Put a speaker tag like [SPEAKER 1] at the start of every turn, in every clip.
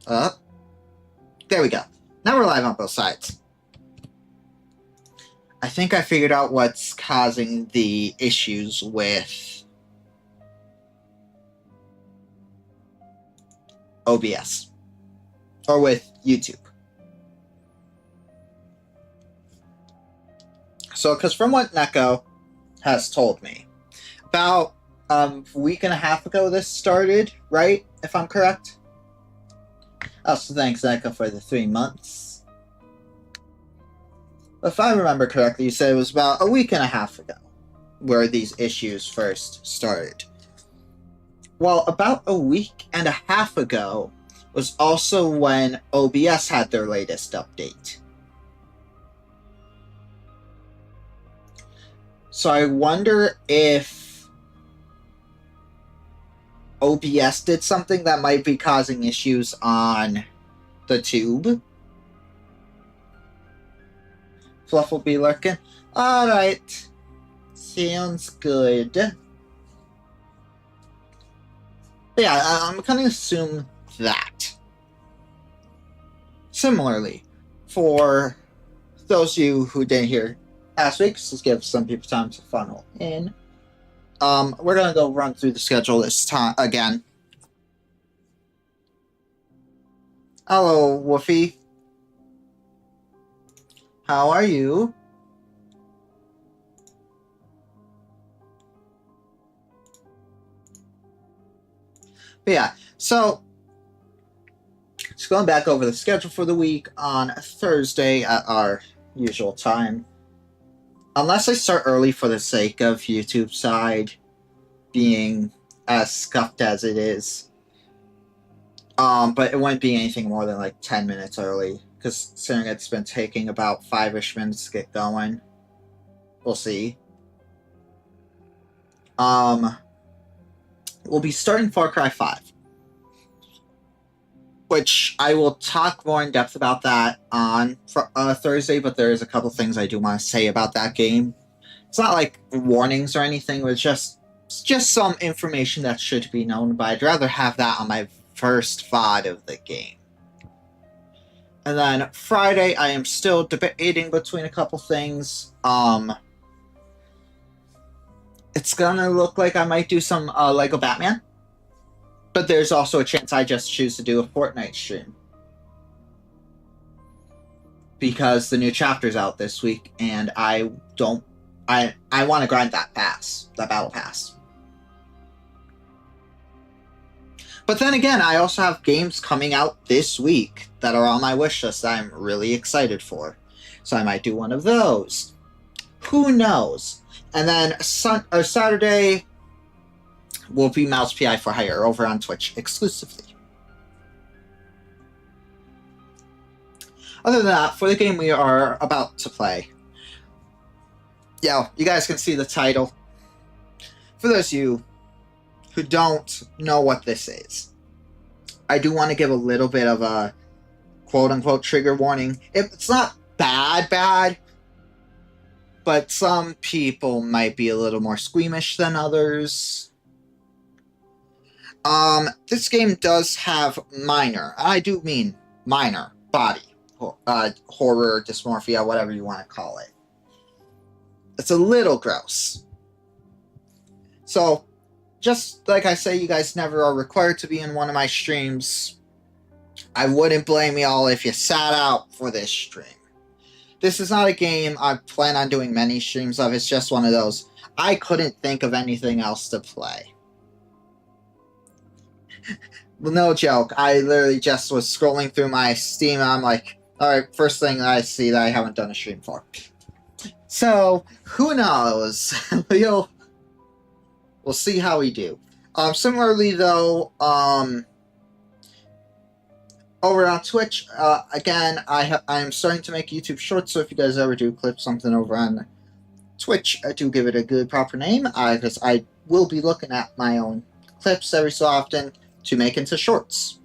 [SPEAKER 1] There we go. Now we're live on both sides. I think I figured out what's causing the issues with OBS. Or with YouTube. So, because from what Neko has told me, about a week and a half ago this started, right? If I'm correct? Also, thanks, Neko, for the 3 months. If I remember correctly, you said it was about a week and a half ago where these issues first started. Well, about a week and a half ago was also when OBS had their latest update. So I wonder if OBS did something that might be causing issues on the tube. Fluff will be lurking. Alright. Sounds good. But yeah, I'm gonna assume that. Similarly, for those of you who didn't hear last week, just give some people time to funnel in. We're gonna go run through the schedule this time again. Hello, Woofy. How are you? But yeah, so just going back over the schedule for the week on Thursday at our usual time. Unless I start early for the sake of YouTube side being as scuffed as it is. But it wouldn't be anything more than like 10 minutes early. Because considering it's been taking about 5-ish minutes to get going. We'll see. We'll be starting Far Cry 5. Which I will talk more in depth about that on Thursday, but there is a couple things I do want to say about that game. It's not like warnings or anything, but it's just some information that should be known, but I'd rather have that on my first VOD of the game. And then Friday, I am still debating between a couple things. It's gonna look like I might do some Lego Batman. But there's also a chance I just choose to do a Fortnite stream. Because the new chapter's out this week, and I want to grind that battle pass. But then again, I also have games coming out this week that are on my wish list that I'm really excited for. So I might do one of those. Who knows? And then Saturday will be Mouse PI for Hire over on Twitch exclusively. Other than that, for the game we are about to play, yeah, you guys can see the title. For those of you who don't know what this is, I do want to give a little bit of a quote-unquote trigger warning. It's not bad, but some people might be a little more squeamish than others. This game does have minor, I do mean minor, body horror, dysmorphia, whatever you want to call it. It's a little gross. So, just like I say, you guys never are required to be in one of my streams. I wouldn't blame y'all if you sat out for this stream. This is not a game I plan on doing many streams of. It's just one of those. I couldn't think of anything else to play. Well, no joke. I literally just was scrolling through my Steam and I'm like, alright, first thing that I see that I haven't done a stream for. So, who knows? We'll see how we do. Similarly, though, over on Twitch, again, I'm starting to make YouTube shorts, so if you guys ever do clip something over on Twitch, do give it a good proper name, because I will be looking at my own clips every so often to make into shorts.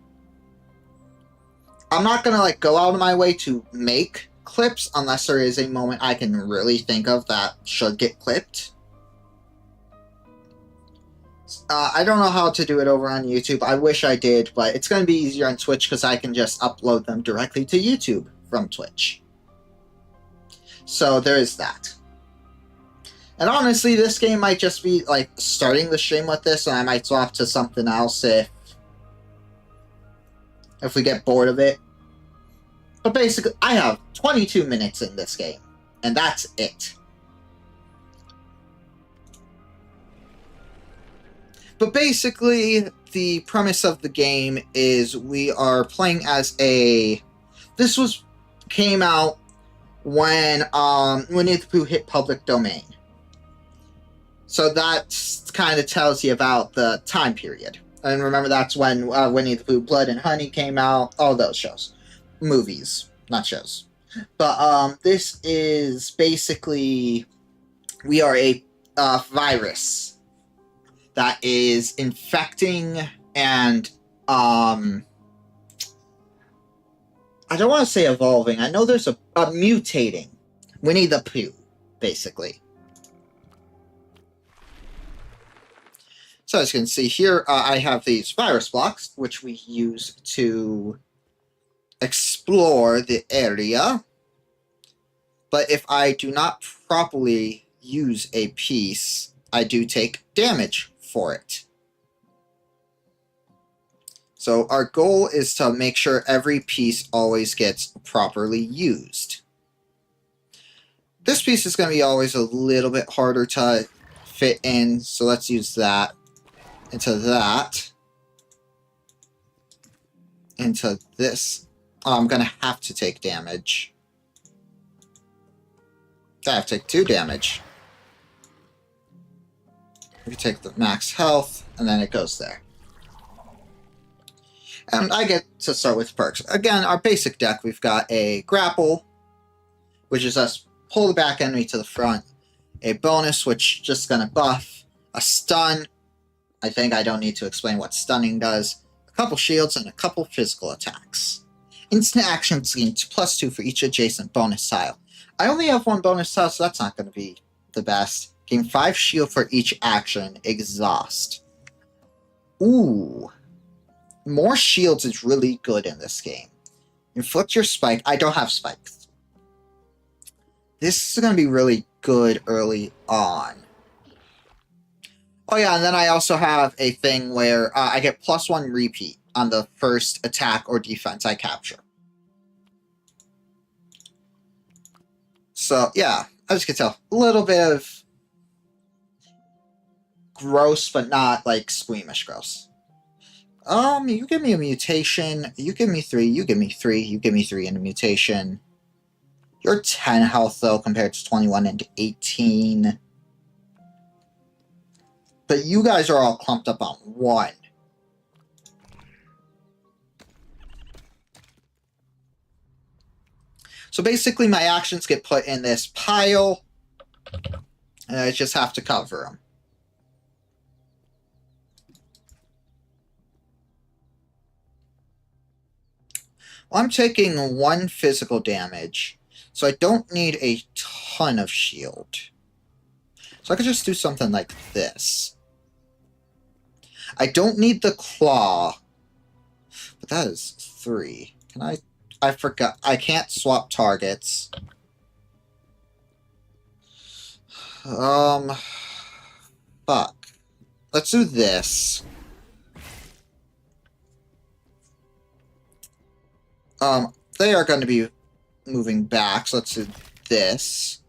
[SPEAKER 1] I'm not gonna go out of my way to make clips unless there is a moment I can really think of that should get clipped. I don't know how to do it over on YouTube. I wish I did, but it's going to be easier on Twitch because I can just upload them directly to YouTube from Twitch. So there is that. And honestly, this game might just be like starting the stream with this, and I might swap to something else if we get bored of it. But basically, I have 22 minutes in this game, and that's it. But basically, the premise of the game is we are playing as a... This came out when Winnie the Pooh hit public domain. So that kind of tells you about the time period. And remember, that's when Winnie the Pooh, Blood and Honey came out. All those shows. Movies, not shows. But this is basically... We are a virus that is infecting and, I don't want to say evolving. I know there's a mutating Winnie the Pooh, basically. So as you can see here, I have these virus blocks, which we use to explore the area. But if I do not properly use a piece, I do take damage for it. So our goal is to make sure every piece always gets properly used. This piece is going to be always a little bit harder to fit in, so let's use that into that. Into this. Oh, I'm going to have to take damage. I have to take 2 damage. We take the max health, and then it goes there. And I get to start with perks. Again, our basic deck, we've got a grapple, which is us pull the back enemy to the front. A bonus, which just going to buff. A stun. I think I don't need to explain what stunning does. A couple shields, and a couple physical attacks. Instant actions gain +2 for each adjacent bonus tile. I only have 1 bonus tile, so that's not going to be the best. Gain 5 shield for each action. Exhaust. Ooh. More shields is really good in this game. Inflict your spike. I don't have spikes. This is going to be really good early on. Oh yeah, and then I also have a thing where I get +1 repeat on the first attack or defense I capture. So yeah, as you can tell, a little bit of gross, but not like squeamish gross. You give me a mutation, you give me 3, you give me 3, you give me 3 in a mutation. You're 10 health though compared to 21 and 18. But you guys are all clumped up on 1. So basically my actions get put in this pile, and I just have to cover them. Well, I'm taking 1 physical damage, so I don't need a ton of shield. So I could just do something like this. I don't need the claw, but that is 3. Can I forgot. I can't swap targets. Fuck. Let's do this. They are going to be moving back, so let's do this.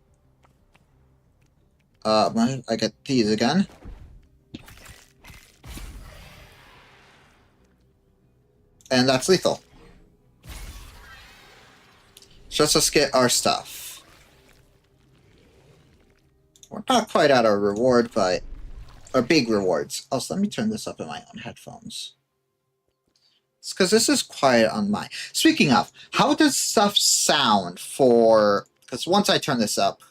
[SPEAKER 1] I get these again. And that's lethal. So let's just get our stuff. We're not quite at our reward, but... Our big rewards. Also, let me turn this up in my own headphones. It's because this is quiet on mine. Speaking of, how does stuff sound for... Because once I turn this up...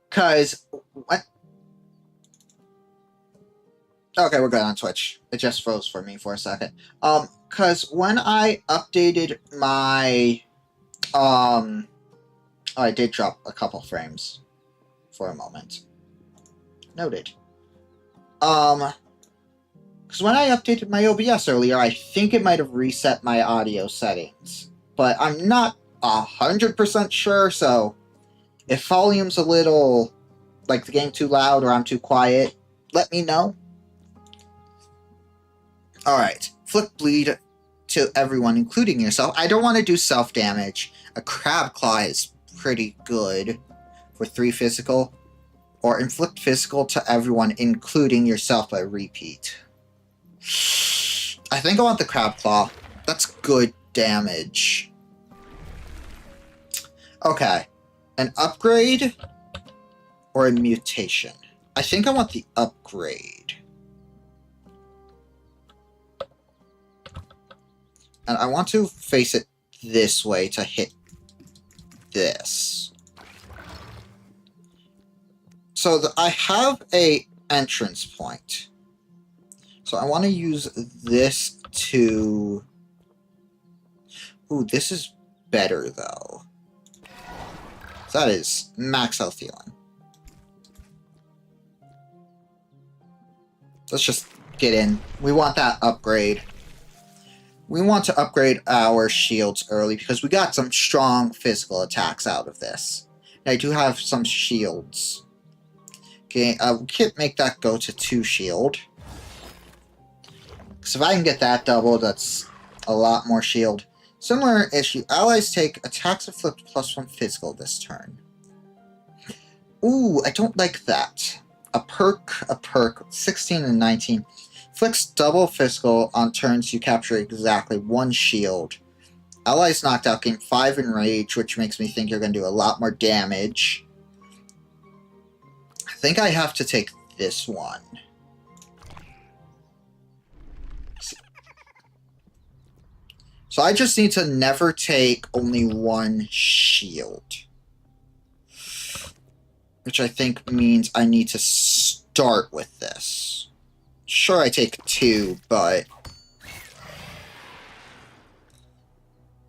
[SPEAKER 1] Because... What? Okay, we're good on Twitch. It just froze for me for a second. Because when I updated my Oh, I did drop a couple frames for a moment. Noted. Because when I updated my OBS earlier, I think it might have reset my audio settings. But I'm not 100% sure, so if volume's a little, like the game too loud or I'm too quiet, let me know. Alright, Flick Bleed to everyone, including yourself. I don't want to do self-damage. A Crab Claw is pretty good for 3 physical. Or inflict physical to everyone, including yourself by repeat. I think I want the Crab Claw. That's good damage. Okay. An upgrade or a mutation? I think I want the upgrade. And I want to face it this way to hit this. So I have a entrance point. So I want to use this to... Ooh, this is better, though. So that is max health healing. Let's just get in. We want that upgrade. We want to upgrade our shields early because we got some strong physical attacks out of this. And I do have some shields. Okay, we can't make that go to 2 shield. Because if I can get that double, that's a lot more shield. Similar issue. Allies take attacks inflict +1 physical this turn. Ooh, I don't like that. A perk, 16 and 19. Inflicts double physical on turns you capture exactly 1 shield. Allies knocked out gain 5 in rage, which makes me think you're going to do a lot more damage. I think I have to take this one. So I just need to never take only 1 shield. Which I think means I need to start with this. Sure, I take 2, but...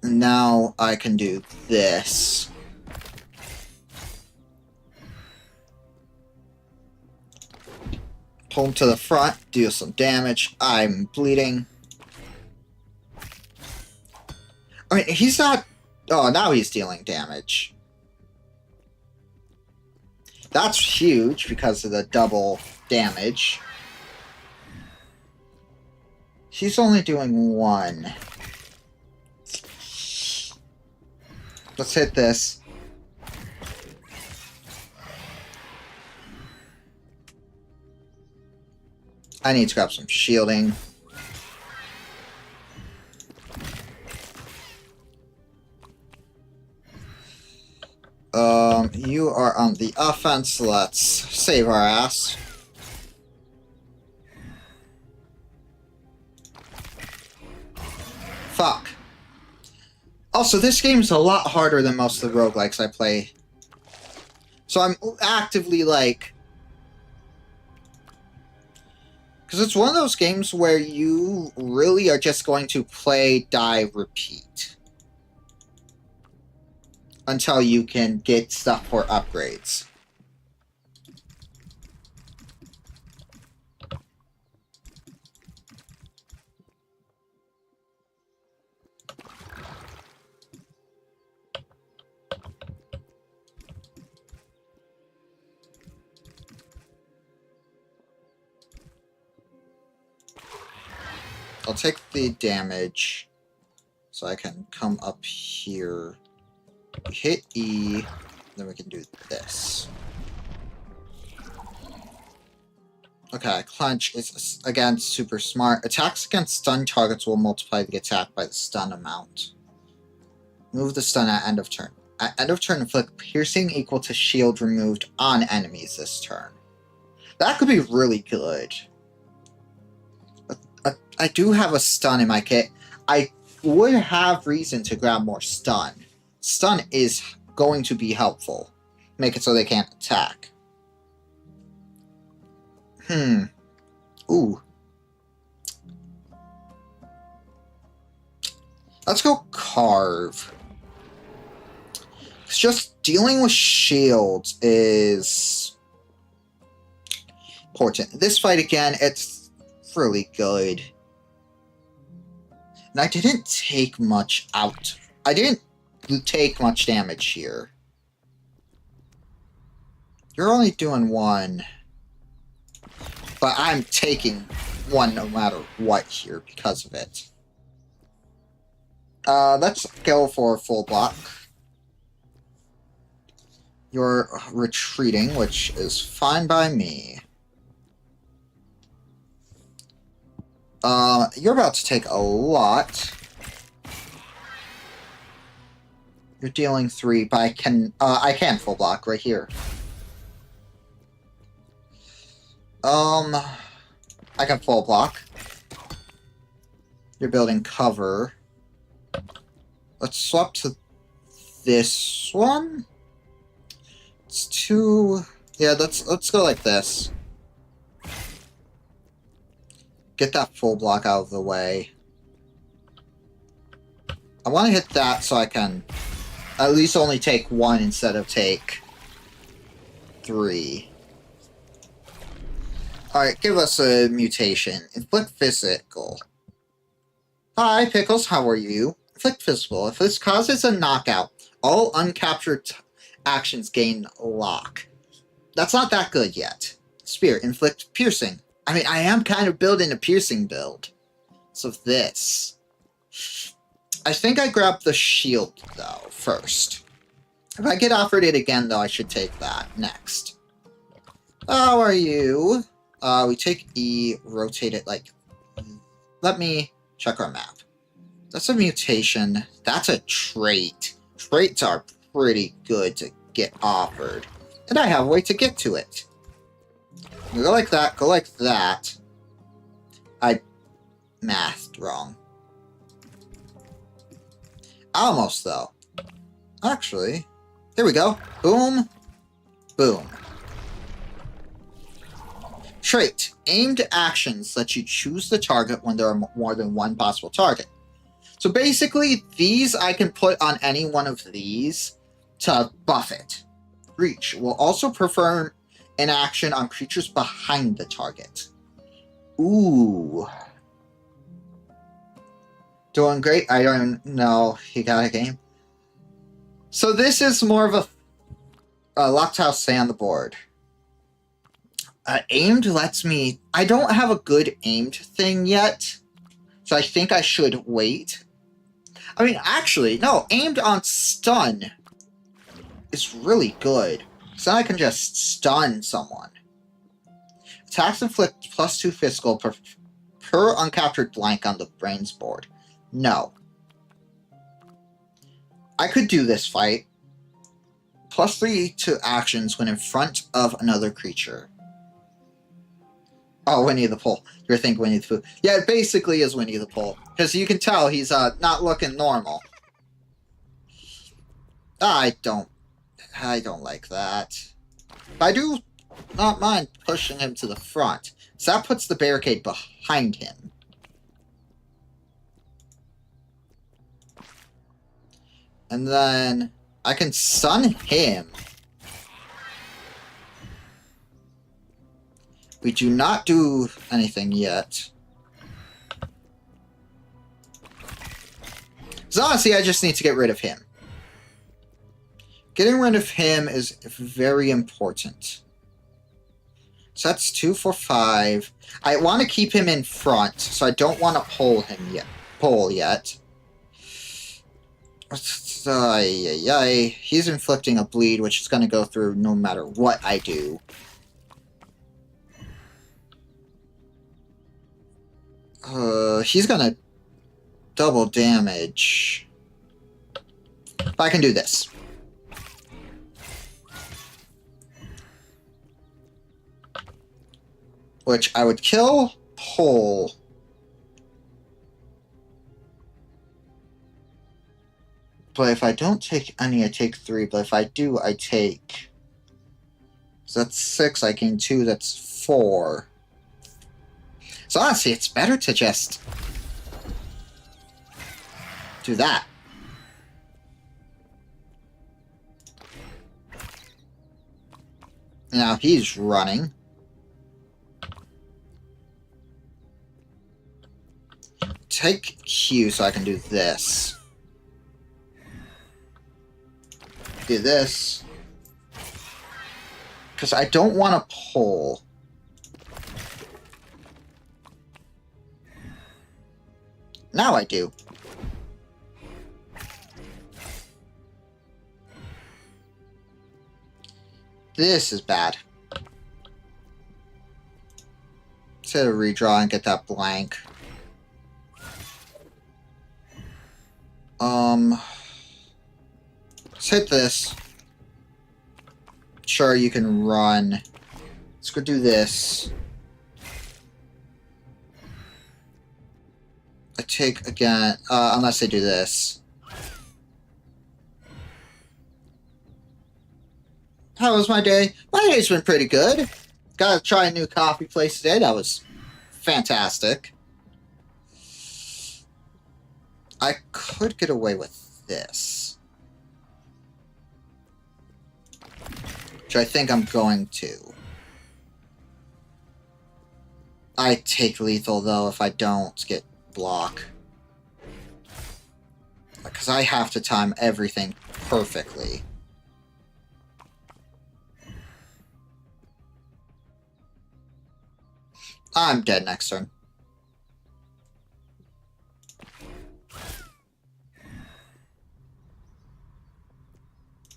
[SPEAKER 1] now I can do this. Pull him to the front, deal some damage. I'm bleeding. I mean, he's not... oh, now he's dealing damage. That's huge because of the double damage. He's only doing 1. Let's hit this. I need to grab some shielding. You are on the offense. Let's save our ass. Fuck. Also, this game's a lot harder than most of the roguelikes I play. So I'm actively, like... because it's one of those games where you really are just going to play, die, repeat. Until you can get stuff for upgrades. I'll take the damage so I can come up here. We hit E, then we can do this. Okay, Clench is, again, super smart. Attacks against stun targets will multiply the attack by the stun amount. Move the stun at end of turn. At end of turn, inflict piercing equal to shield removed on enemies this turn. That could be really good. I do have a stun in my kit. I would have reason to grab more stun. Stun is going to be helpful. Make it so they can't attack. Ooh. Let's go Carve. It's just dealing with shields is important. This fight again, it's really good. And I didn't take much out. I didn't take much damage here. You're only doing one. But I'm taking one no matter what here because of it. Let's go for a full block. You're retreating, which is fine by me. You're about to take a lot. You're dealing 3, but I can full block right here. I can full block. You're building cover. Let's swap to this one. It's 2. Yeah, let's go like this. Get that full block out of the way. I want to hit that so I can at least only take 1 instead of take 3. Alright, give us a mutation. Inflict physical. Hi, Pickles, how are you? Inflict physical. If this causes a knockout, all uncaptured actions gain lock. That's not that good yet. Spear. Inflict piercing. I mean, I am kind of building a piercing build. So this. I think I grabbed the shield, though, first. If I get offered it again, though, I should take that next. How are you? We take E, rotate it like... Let me check our map. That's a mutation. That's a trait. Traits are pretty good to get offered. And I have a way to get to it. Go like that, go like that. I mathed wrong. Almost, though. Actually, here we go. Boom. Boom. Trait. Aimed actions let you choose the target when there are more than one possible target. So basically, these I can put on any one of these to buff it. Reach will also perform an action on creatures behind the target. Ooh. Doing great. I don't know. He got a game. So this is more of a locked house stay on the board. Aimed lets me... I don't have a good aimed thing yet, so I think I should wait. I mean, actually, no, aimed on stun is really good. So I can just stun someone. Attacks inflict +2 physical per uncaptured blank on the brains board. No. I could do this fight. +3 to actions when in front of another creature. Oh, Winnie the Pooh. You're thinking Winnie the Pooh. Yeah, it basically is Winnie the Pooh. Because you can tell he's not looking normal. I don't like that. But I do not mind pushing him to the front. So that puts the barricade behind him. And then I can stun him. We do not do anything yet. So honestly, I just need to get rid of him. Getting rid of him is very important. So that's 2 for 5. I want to keep him in front, so I don't want to pull him yet. He's inflicting a bleed, which is going to go through no matter what I do. He's gonna double damage. But I can do this. Which I would kill Pole. But if I don't take any, I take 3. But if I do, I take... So that's 6, I gain 2, that's 4. So honestly, it's better to just do that. Now he's running. Take Q so I can do this. Do this. Because I don't want to pull. Now I do. This is bad. Let's hit a redraw and get that blank. Let's hit this. Sure, you can run. Let's go do this. I take again, unless I do this. How was my day? My day's been pretty good. Got to try a new coffee place today. That was fantastic. I could get away with this. Which I think I'm going to. I take lethal, though, if I don't get block. Because I have to time everything perfectly. I'm dead next turn.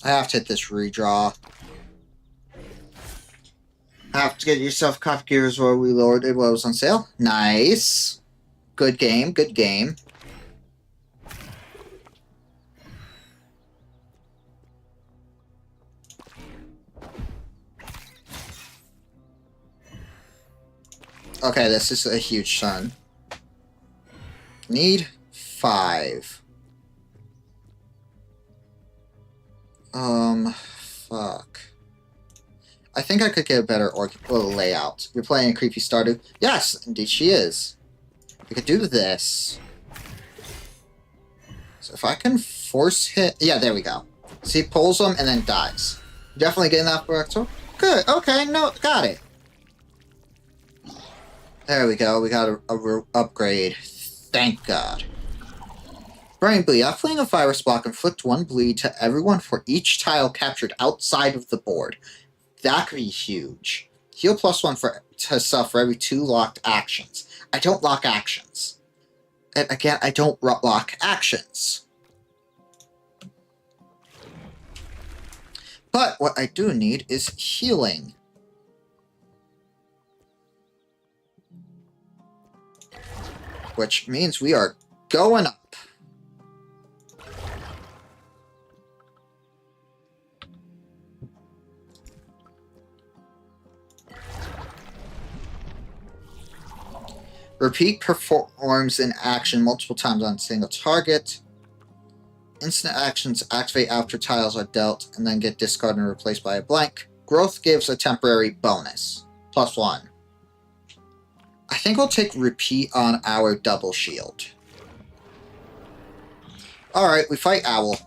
[SPEAKER 1] I have to hit this redraw. Have to get yourself coffee gears while we lowered it while it was on sale. Nice. Good game, good game. Okay, this is a huge turn. Need 5. Fuck. I think I could get a better layout. You're playing a creepy Stardew? Yes, indeed she is. We could do this. So if I can force hit... Yeah, there we go. See, pulls him and then dies. Definitely getting that for October. Good, okay, no, got it. There we go, we got a upgrade. Thank God. Brain Bleed. After fleeing a virus block, inflict 1 bleed to everyone for each tile captured outside of the board. That could be huge. Heal +1 to self for every 2 locked actions. I don't lock actions. And again, I don't lock actions. But what I do need is healing. Which means we are going up. Repeat performs an action multiple times on a single target. Instant actions activate after tiles are dealt and then get discarded and replaced by a blank. Growth gives a temporary bonus. +1. I think we'll take repeat on our double shield. Alright, we fight Owl.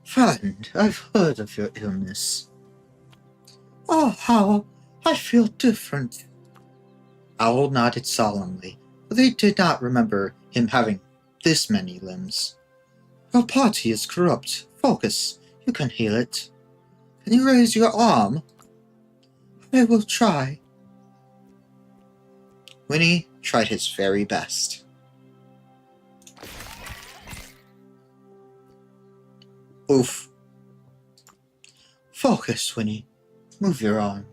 [SPEAKER 1] Friend, I've heard of your illness. Oh, how I feel different. Owl nodded solemnly, but they did not remember him having this many limbs. Your party is corrupt. Focus. You can heal it. Can you raise your arm? I will try. Winnie tried his very best. Oof. Focus, Winnie. Move your arm.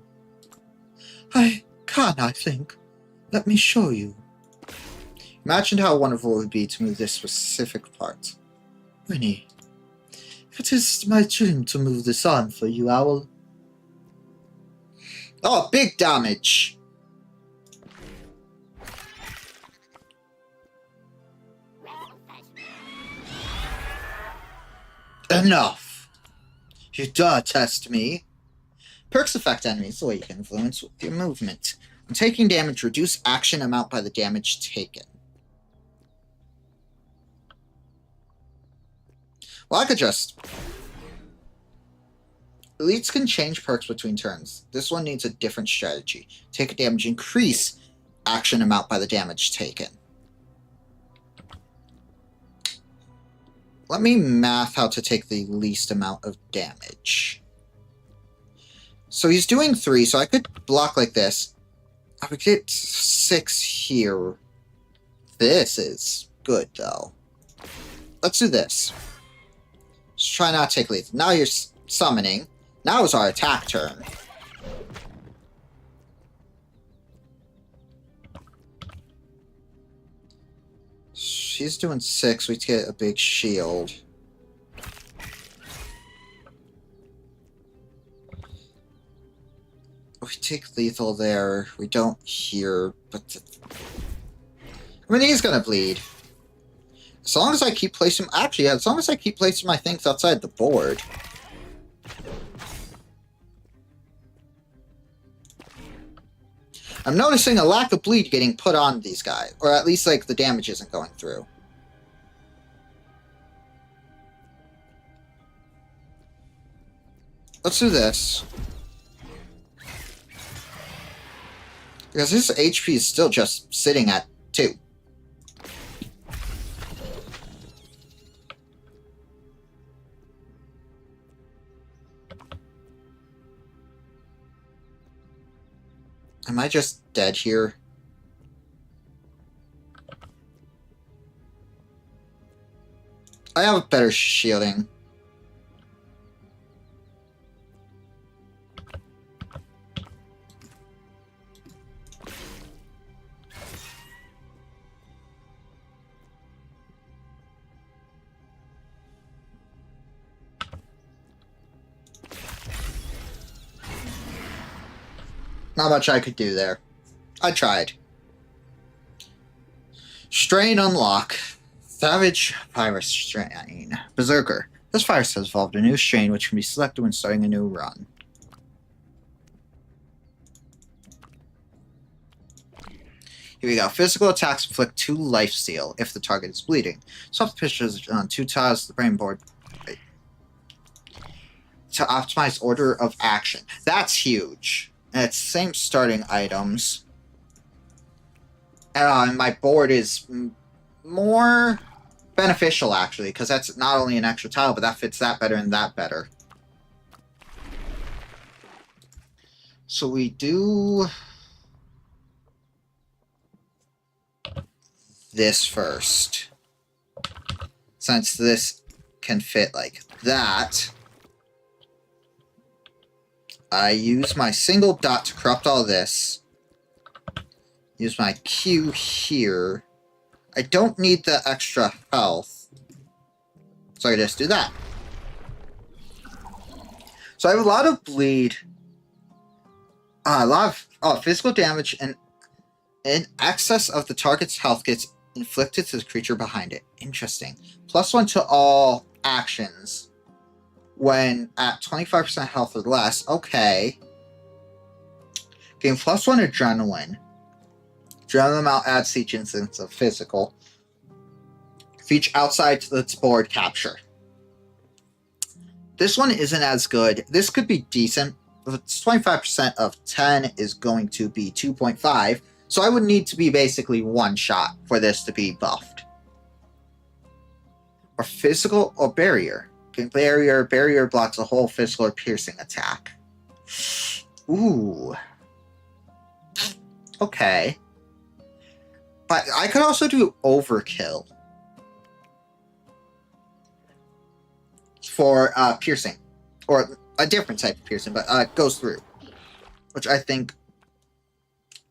[SPEAKER 1] I can, I think. Let me show you. Imagine how wonderful it would be to move this specific part. Winnie, it is my dream to move this arm for you, Owl. Oh, big damage! Enough! You dare test me? Perks affect enemies the way you can influence with your movement. When taking damage, reduce action amount by the damage taken. Well, I could just Elites can change perks between turns. This one needs a different strategy. Take a damage, increase action amount by the damage taken. Let me math how to take the least amount of damage. So he's doing 3, so I could block like this. I would get 6 here. This is good, though. Let's do this. Let's try not to take lethal. Now you're summoning. Now is our attack turn. She's doing 6. We get a big shield. We take lethal there. We don't here, but... I mean, he's gonna bleed. As long as I keep placing... Actually, as long as I keep placing my things outside the board. I'm noticing a lack of bleed getting put on these guys. Or at least, like, the damage isn't going through. Let's do this. Because his HP is still just sitting at 2. Am I just dead here? I have better shielding. Not much I could do there. I tried. Strain unlock. Savage virus strain. Berserker. This virus has evolved a new strain which can be selected when starting a new run. Here we go. Physical attacks inflict 2 lifesteal if the target is bleeding. Swap pictures on 2 tiles of the brain board. Wait. To optimize order of action. That's huge. And it's the same starting items. And my board is more beneficial, actually, because that's not only an extra tile, but that fits that better and that better. So we do this first. Since this can fit like that, I use my single dot to corrupt all this. Use my Q here. I don't need the extra health, so I just do that. So I have a lot of bleed. A lot of physical damage, and in excess of the target's health gets inflicted to the creature behind it. Interesting. +1 to all actions when at 25% health or less. Okay. Gain +1 adrenaline. Adrenaline amount adds to each instance of physical. For each outside its board capture. This one isn't as good. This could be decent. If it's 25% of 10 is going to be 2.5. So I would need to be basically 1 shot for this to be buffed. Or physical or barrier. Barrier. Barrier blocks a whole physical or piercing attack. Ooh. Okay. But I could also do overkill. For piercing. Or a different type of piercing, but goes through. Which I think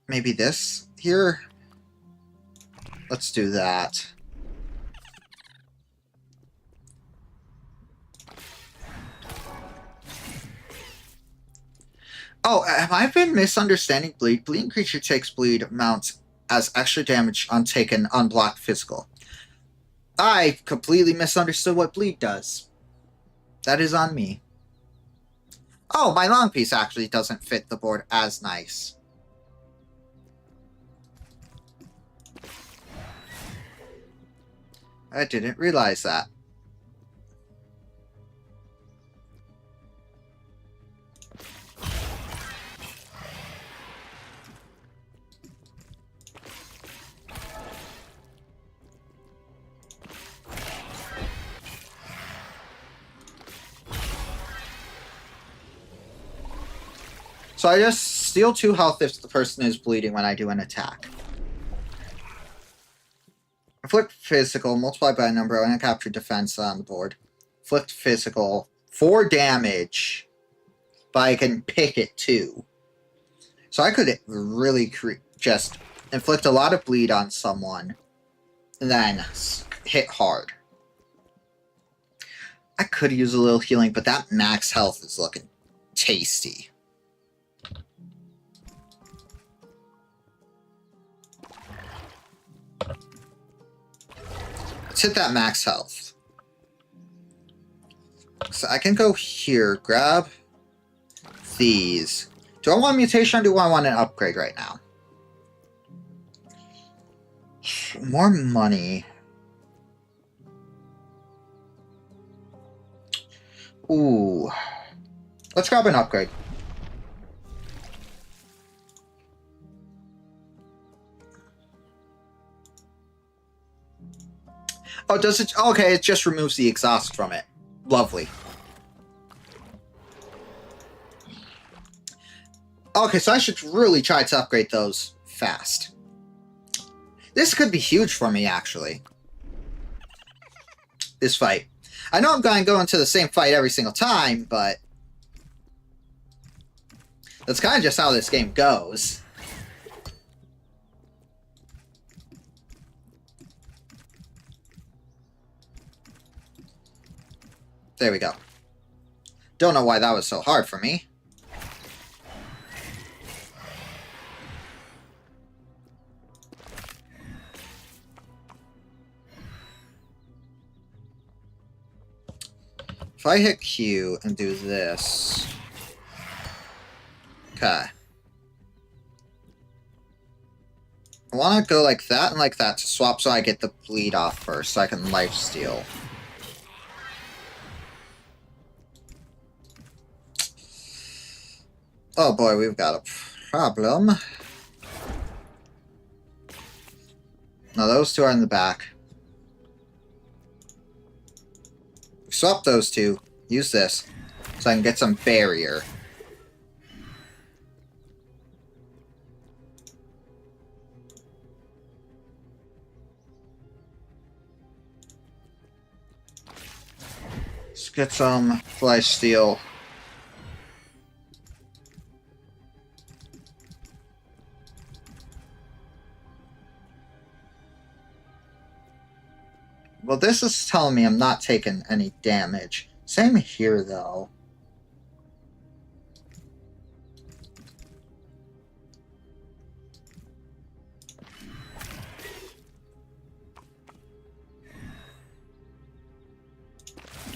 [SPEAKER 1] maybe this here. Let's do that. Oh, have I been misunderstanding bleed? Bleeding creature takes bleed amounts as extra damage on taken unblocked physical. I completely misunderstood what bleed does. That is on me. Oh, my long piece actually doesn't fit the board as nice. I didn't realize that. So I just steal 2 health if the person is bleeding when I do an attack. Inflict physical, multiplied by a number of uncaptured defense on the board. Inflict physical, 4 damage, but I can pick it too. So I could really just inflict a lot of bleed on someone, and then hit hard. I could use a little healing, but that max health is looking tasty. Let's hit that max health. So I can go here, grab these. Do I want a mutation or do I want an upgrade right now? More money. Ooh. Let's grab an upgrade. Oh, does it? Okay, it just removes the exhaust from it. Lovely. Okay, so I should really try to upgrade those fast. This could be huge for me, actually. This fight. I know I'm going to go into the same fight every single time, but that's kind of just how this game goes. There we go. Don't know why that was so hard for me. If I hit Q and do this... Okay. I want to go like that and like that to swap so I get the bleed off first so I can lifesteal. Oh boy, we've got a problem. Now those two are in the back. Swap those two. Use this. So I can get some barrier. Let's get some lifesteal. Well, this is telling me I'm not taking any damage. Same here, though.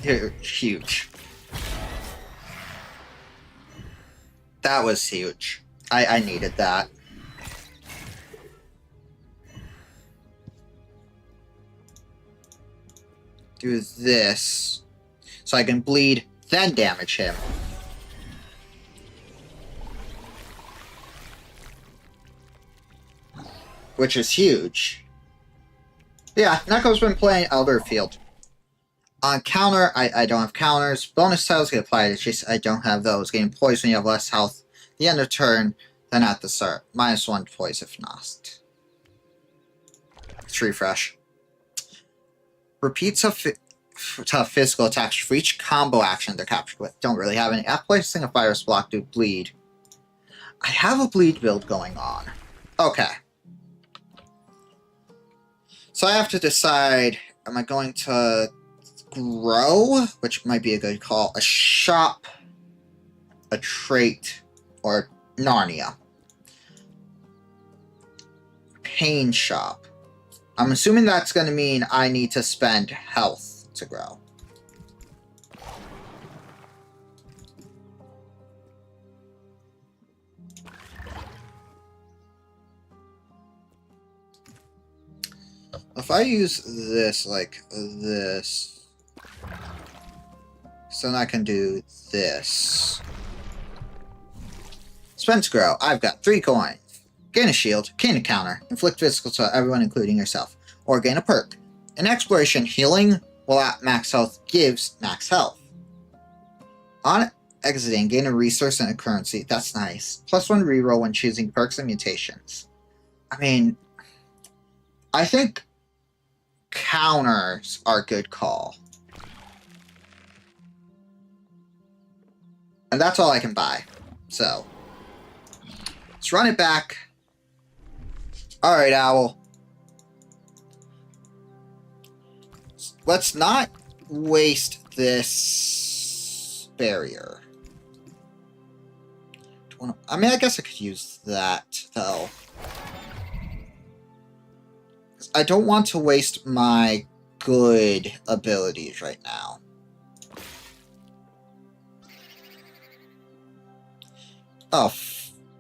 [SPEAKER 1] Here, huge. That was huge. I needed that. Do this so I can bleed, then damage him. Which is huge. Yeah, Neko's been playing Elderfield. On counter, I don't have counters. Bonus tiles get applied. It's just I don't have those. Getting poised when you have less health. The end of turn, then at the start. -1 poise if not. Let's refresh. Repeats of physical attacks for each combo action they're captured with. Don't really have any. After placing a virus block, do bleed. I have a bleed build going on. Okay. So I have to decide, am I going to grow, which might be a good call, a shop, a trait, or Narnia? Pain shop. I'm assuming that's going to mean I need to spend health to grow. If I use this like this, so then I can do this. Spend to grow. I've got 3 coins. Gain a shield, gain a counter, inflict physical to everyone including yourself, or gain a perk. In exploration, healing while at max health gives max health. On Exiting. Gain a resource and a currency. That's nice. +1 reroll when choosing perks and mutations. I mean, I think counters are a good call. And that's all I can buy. So, let's run it back. Alright, Owl. Let's not waste this barrier. I mean, I guess I could use that, though. I don't want to waste my good abilities right now. Oh,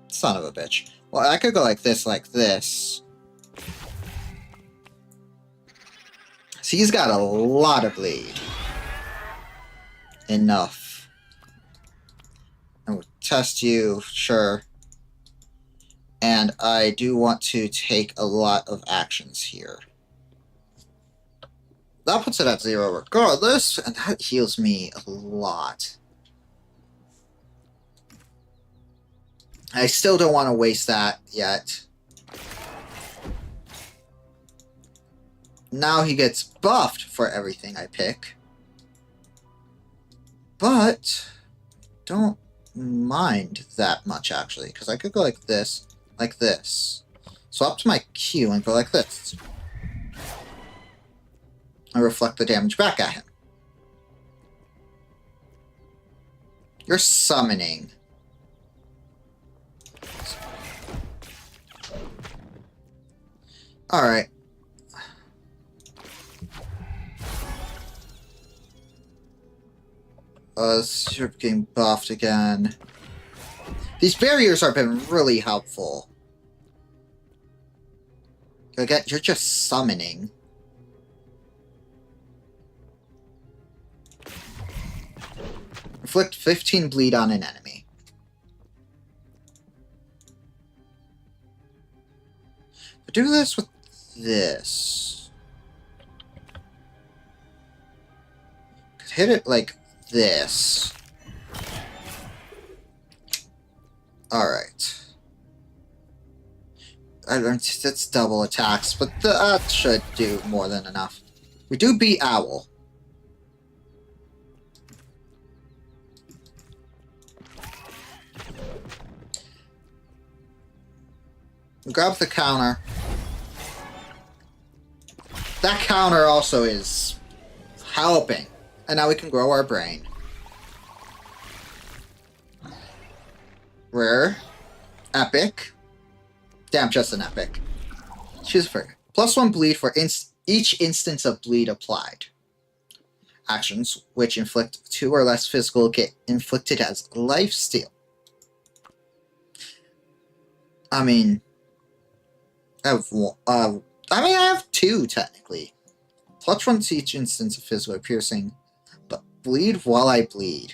[SPEAKER 1] son of a bitch. Well, I could go like this, like this. See, he's got a lot of bleed. Enough. I will test you, sure. And I do want to take a lot of actions here. That puts it at 0 regardless, and that heals me a lot. I still don't want to waste that yet. Now he gets buffed for everything I pick. But don't mind that much, actually, because I could go like this, like this. Swap to my Q and go like this. I reflect the damage back at him. You're summoning. Alright. You're getting buffed again. These barriers have been really helpful. Again, you're just summoning. Inflict 15 bleed on an enemy. But do this with this. Could hit it like this. Alright. I learned it's double attacks, but that should do more than enough. We do beat Owl. Grab the counter. That counter also is helping. And now we can grow our brain. Rare. Epic. Damn, just an epic. Choose for +1 bleed for each instance of bleed applied. Actions which inflict 2 or less physical get inflicted as lifesteal. I mean, I have 2 technically. +1 to each instance of physical piercing, but bleed while I bleed.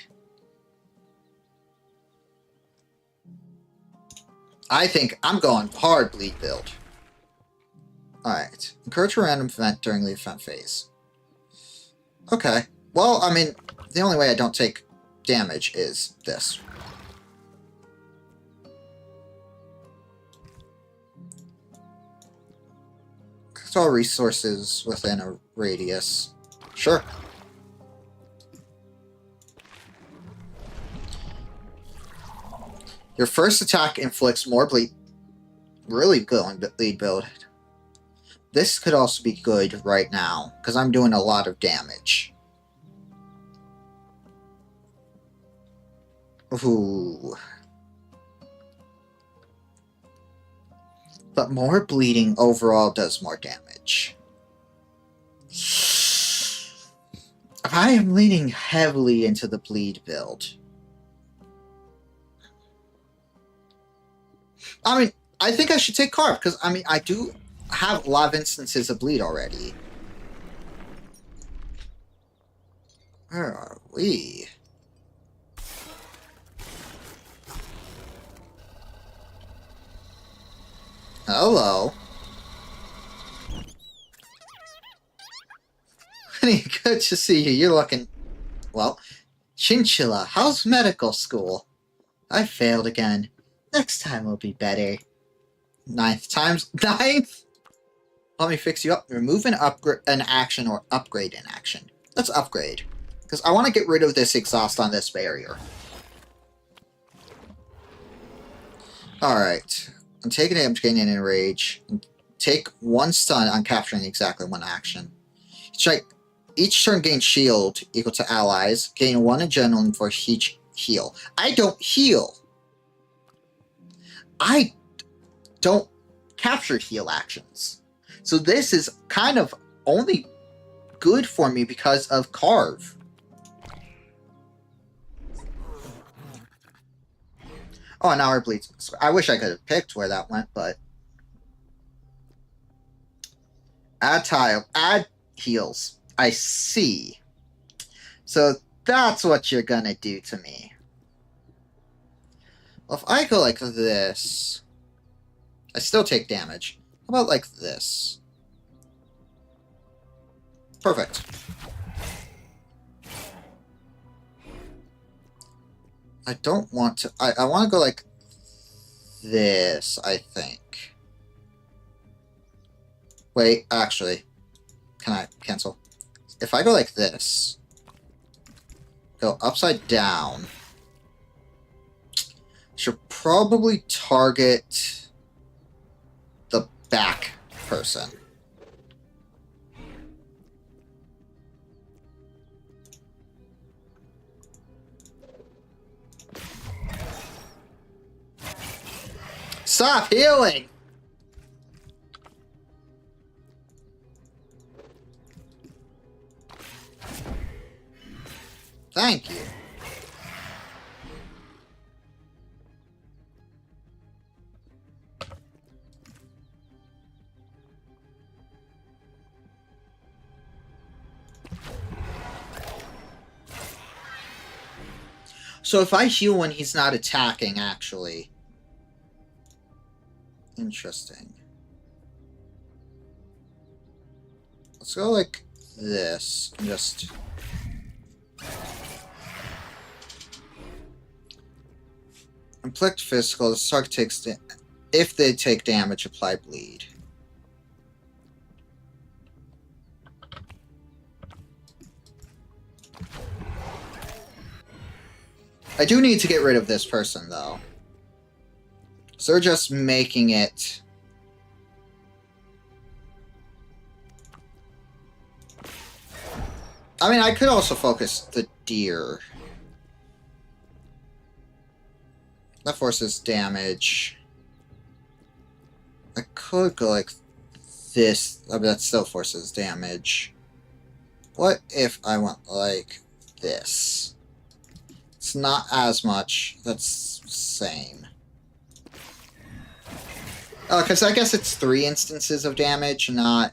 [SPEAKER 1] I think I'm going hard bleed build. Alright. Encourage a random event during the event phase. Okay. Well, I mean, the only way I don't take damage is this. It's all resources within a radius. Sure. Your first attack inflicts more bleed. Really good on bleed build. This could also be good right now, because I'm doing a lot of damage. Ooh. But more bleeding overall does more damage. I am leaning heavily into the bleed build. I mean, I think I should take Carve, because, I mean, I do have a lot of instances of bleed already. Where are we? Hello. Honey, good to see you. You're looking... Well, Chinchilla, how's medical school? I failed again. Next time will be better. Ninth times... Ninth? Let me fix you up. Remove an action or upgrade an action. Let's upgrade. Because I want to get rid of this exhaust on this barrier. Alright. I'm taking damage, gaining an enrage. Take 1 stun on capturing exactly 1 action. Each turn gain shield equal to allies. Gain 1 adrenaline for each heal. I don't heal. I don't capture heal actions. So this is kind of only good for me because of Carve. Oh, now our bleeds. I wish I could have picked where that went, but... Add tile. Add heals. I see. So that's what you're gonna do to me. Well, if I go like this... I still take damage. How about like this? Perfect. I don't want to... I want to go like this, I think. Wait, actually. Can I cancel? If I go like this, go upside down, should probably target the back person. Stop healing! Thank you. So if I heal when he's not attacking, actually. Interesting. Let's go like this and just... Inflict physical. The target takes... If they take damage, apply bleed. I do need to get rid of this person, though. So they're just making it... I mean, I could also focus the deer. That forces damage. I could go like this. I mean, that still forces damage. What if I went like this? It's not as much. That's the same. Oh, because I guess it's 3 instances of damage, not...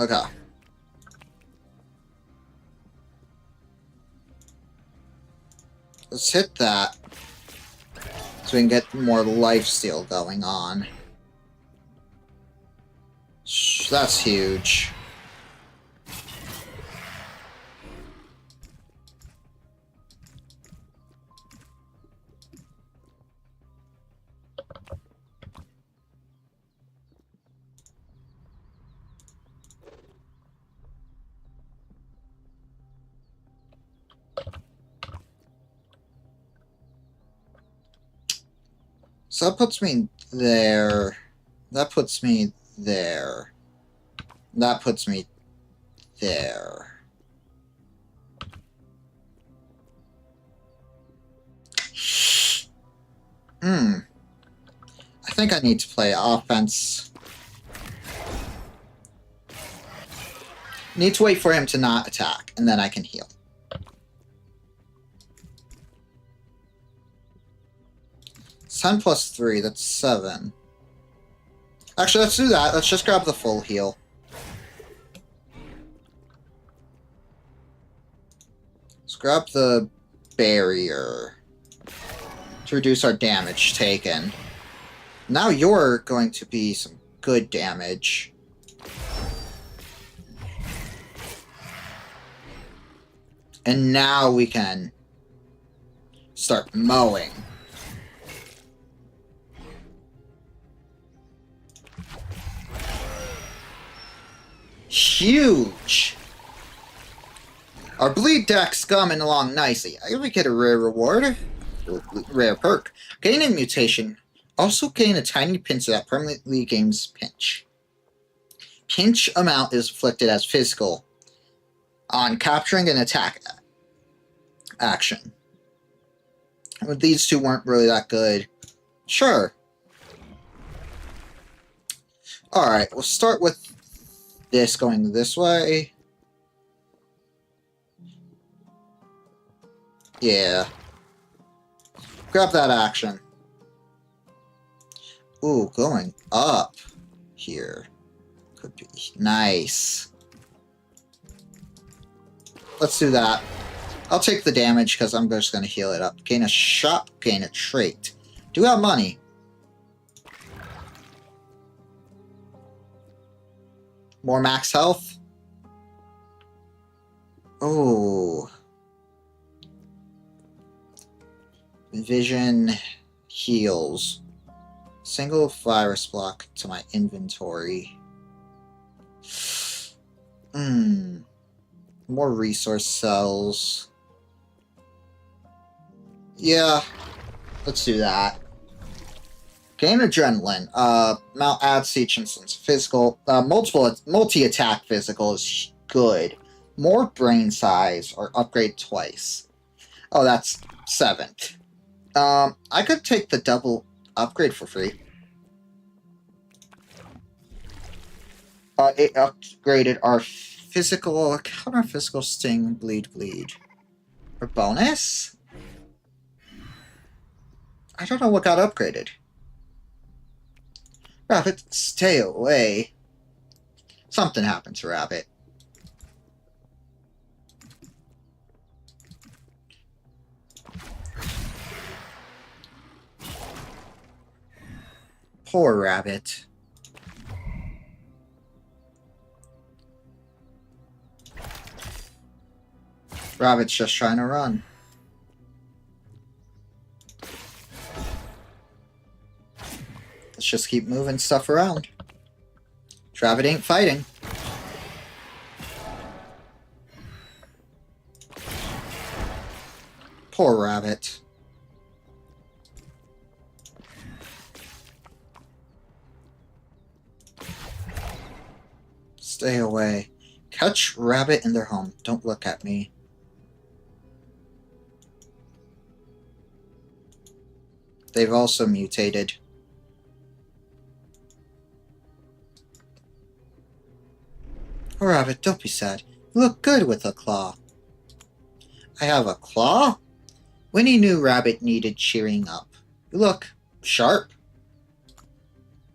[SPEAKER 1] Okay. Let's hit that. So we can get more lifesteal going on. That's huge. So that puts me there. That puts me there. That puts me there. I think I need to play offense. Need to wait for him to not attack, and then I can heal. It's 10 plus 3, that's 7. Actually, let's do that. Let's just grab the full heal. Let's grab the barrier to reduce our damage taken. Now you're going to be some good damage. And now we can start mowing. Huge! Our bleed deck's coming along nicely. I we get a rare reward. Rare perk. Gain a mutation. Also gain a tiny pinch that permanently gains pinch. Pinch amount is inflicted as physical on capturing an attack action. But these two weren't really that good. Sure. Alright, we'll start with this going this way. Yeah. Grab that action. Ooh, going up here. Could be nice. Let's do that. I'll take the damage because I'm just going to heal it up. Gain a shop, gain a trait. Do have money. More max health. Oh. Vision heals. Single virus block to my inventory. More resource cells. Yeah, let's do that. Gain adrenaline. Mount add siege instance. Physical. Multi-attack physical is good. More brain size or upgrade twice. Oh, that's 7. I could take the double upgrade for free. It upgraded our physical counter, physical sting, bleed. Or bonus? I don't know what got upgraded. Rabbit, stay away. Something happened to Rabbit. Poor Rabbit. Rabbit's just trying to run. Let's just keep moving stuff around. Rabbit ain't fighting. Poor Rabbit. Stay away. Catch Rabbit in their home. Don't look at me. They've also mutated. Oh, Rabbit, don't be sad. You look good with a claw. I have a claw? Winnie knew Rabbit needed cheering up. You look sharp.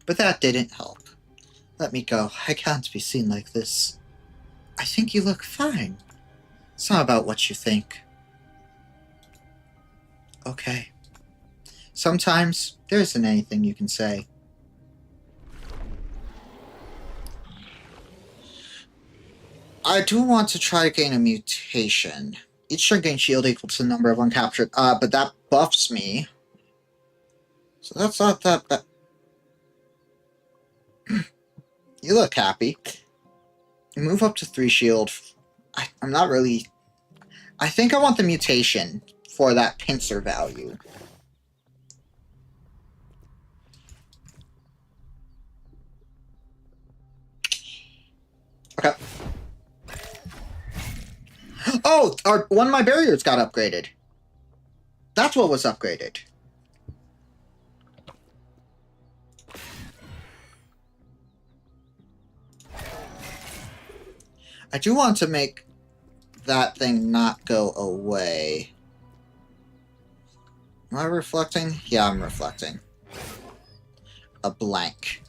[SPEAKER 1] But that didn't help. Let me go. I can't be seen like this. I think you look fine. It's not about what you think. Okay. Sometimes there isn't anything you can say. I do want to try to gain a mutation. Each turn gain shield equal to the number of uncaptured. But that buffs me. So that's not that bad. You look happy. Move up to 3 shield. I'm not really... I think I want the mutation for that pincer value. Okay. Oh! One of my barriers got upgraded. That's what was upgraded. I do want to make that thing not go away. Am I reflecting? Yeah, I'm reflecting. A blank.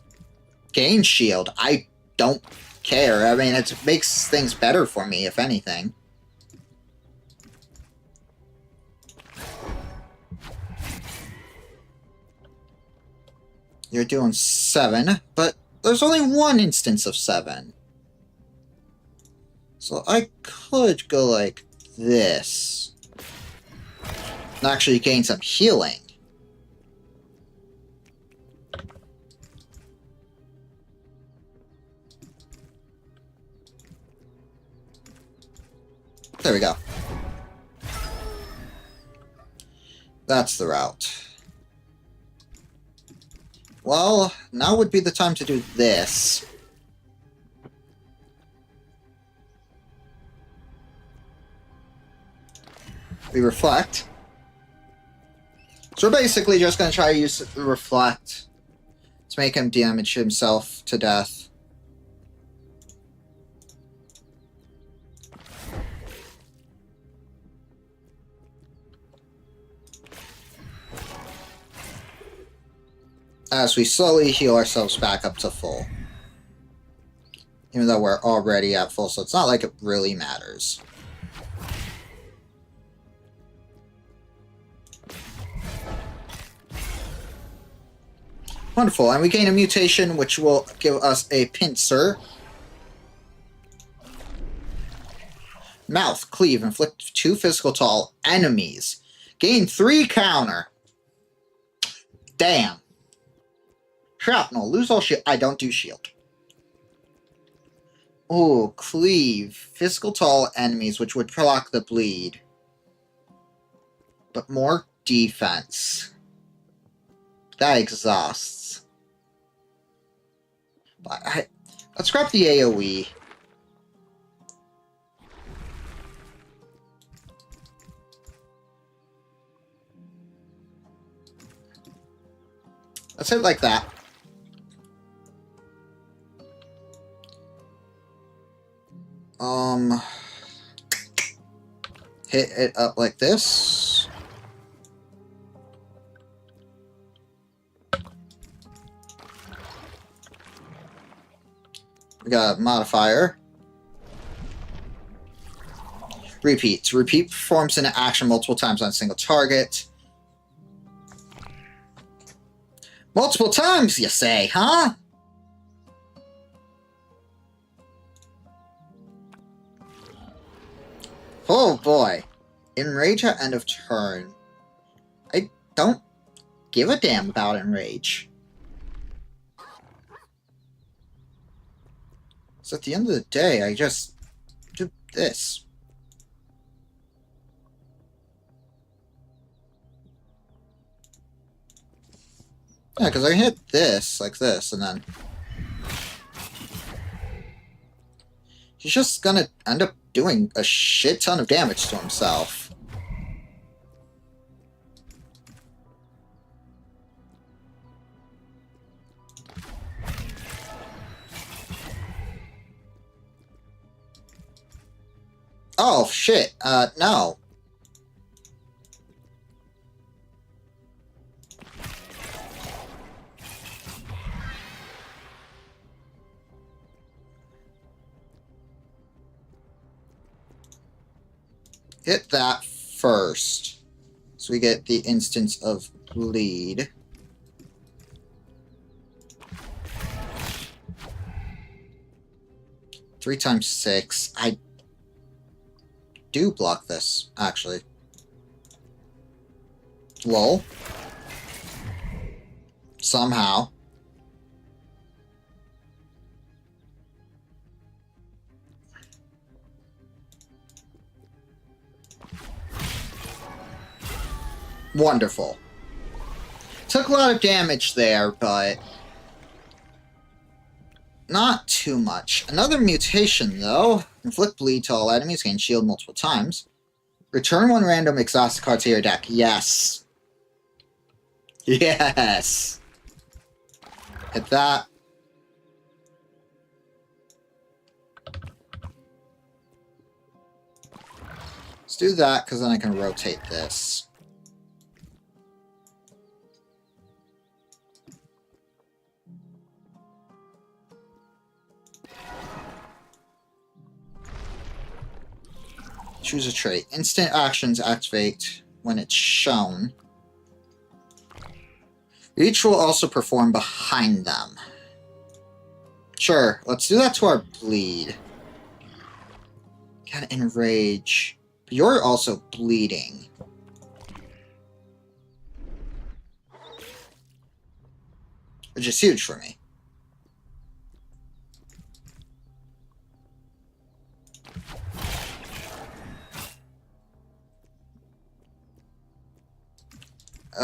[SPEAKER 1] Gain shield. I don't care. I mean, it makes things better for me, if anything. You're doing 7, but there's only one instance of 7. So I could go like this. And actually gain some healing. There we go. That's the route. Well, now would be the time to do this. We reflect. So we're basically just going to try to use the reflect to make him damage himself to death. As we slowly heal ourselves back up to full. Even though we're already at full, so it's not like it really matters. Wonderful, and we gain a mutation which will give us a pincer. Mouth, cleave, inflict 2 physical to all enemies. Gain 3 counter. Damn. Shrapnel, lose all shield. I don't do shield. Oh, cleave. Physical to all enemies, which would proc the bleed. But more defense. That exhausts. But let's grab the AoE. Let's hit like that. Hit it up like this. We got a modifier. Repeat. Repeat performs an action multiple times on a single target. Multiple times, you say, huh? Oh boy. Enrage at end of turn. I don't give a damn about enrage. So at the end of the day, I just do this. Yeah, because I hit this, like this, and then he's just gonna end up doing a shit ton of damage to himself. Oh, shit. No. Hit that first. So we get the instance of bleed. Three times 6. I do block this, actually. Lol. Somehow. Wonderful. Took a lot of damage there, but not too much. Another mutation, though. Inflict bleed to all enemies, gain shield multiple times. Return 1 random exhaust card to your deck. Yes. Yes. Hit that. Let's do that, because then I can rotate this. Choose a trait. Instant actions activate when it's shown. Each will also perform behind them. Sure, let's do that to our bleed. Gotta enrage. But you're also bleeding. Which is huge for me.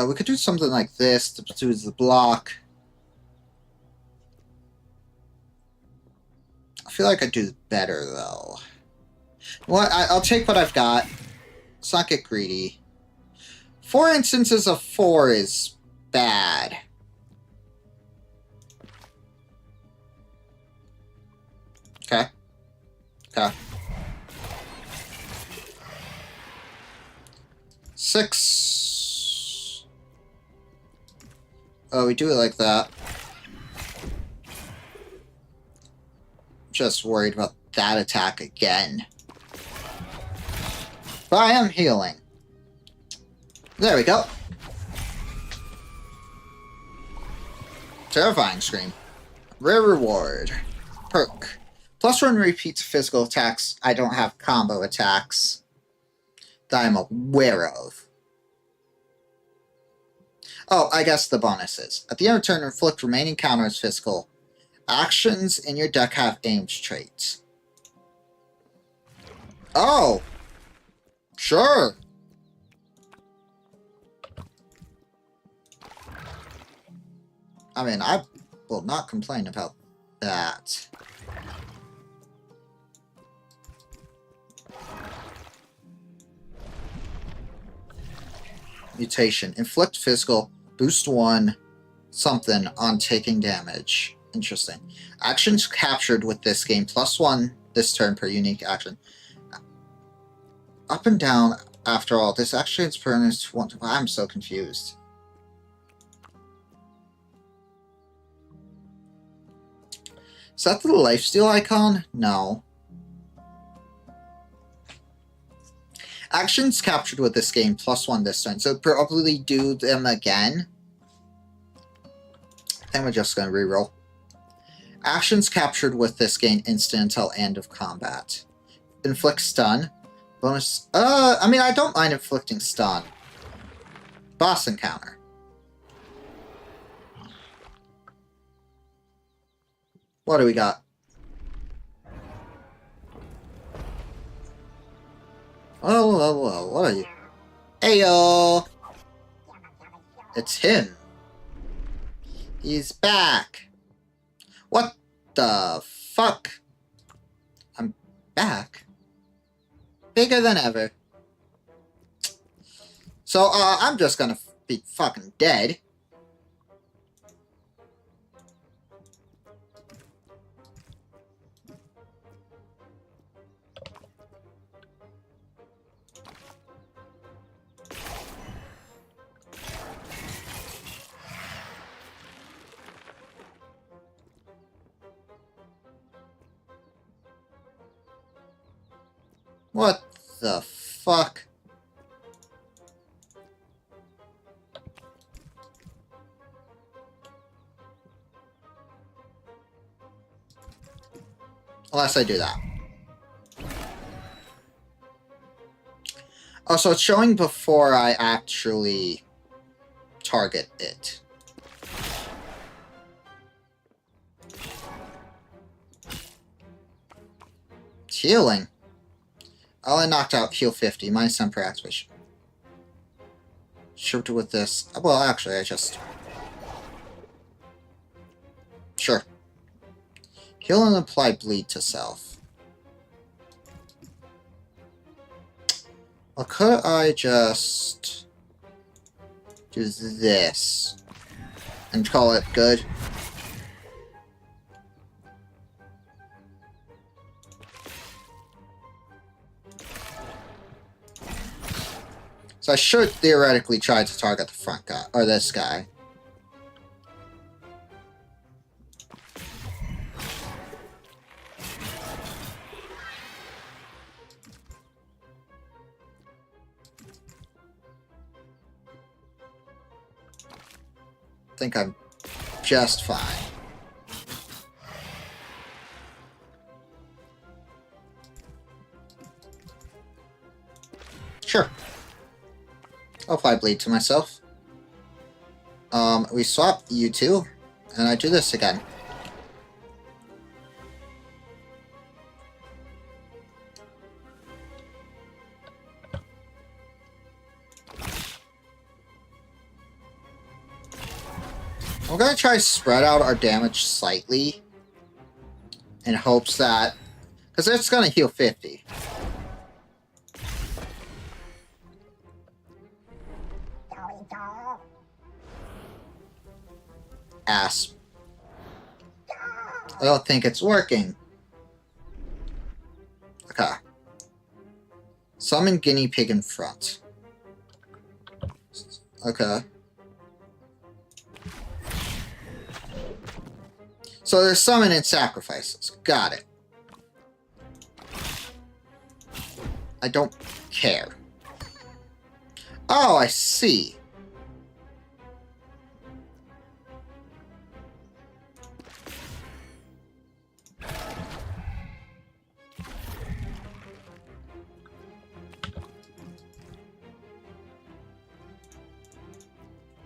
[SPEAKER 1] We could do something like this to do the block. I feel like I do better, though. Well, I'll take what I've got. Let's not get greedy. 4 instances of 4 is bad. Okay. Okay. 6. Oh, we do it like that. Just worried about that attack again. But I am healing. There we go. Terrifying Scream. Rare reward. Perk. +1 repeats physical attacks. I don't have combo attacks that I'm aware of. Oh, I guess the bonuses. At the end of turn, inflict remaining counters physical. Actions in your deck have aimed traits. Oh! Sure! I mean, I will not complain about that. Mutation. Inflict physical. Boost 1. Something on taking damage. Interesting. Actions captured with this game. +1 this turn per unique action. Up and down. After all, this action is permanent. I'm so confused. Is that the lifesteal icon? No. Actions captured with this game. +1 this turn. So probably do them again. I think we're just going to reroll. Actions captured with this gain instant until end of combat. Inflict stun. Bonus. I mean, I don't mind inflicting stun. Boss encounter. What do we got? Oh, what are you? Heyo! It's him. He's back. What the fuck? I'm back. Bigger than ever. So, I'm just gonna be fucking dead. What the fuck? Unless I do that. Oh, so it's showing before I actually target it. It's healing. Oh, I knocked out heal 50, -10 per activation. Should do with this. Well, actually, I just... Sure. Heal and apply bleed to self. Well, could I just... do this? And call it good? So I should theoretically try to target the front guy, or this guy. think I'm just fine. Sure. I'll apply bleed to myself. We swap you two, and I do this again. I'm gonna try to spread out our damage slightly in hopes that, because it's gonna heal 50. Ass. I don't think it's working. Okay. Summon guinea pig in front. Okay. So there's summon and sacrifices. Got it. I don't care. Oh, I see.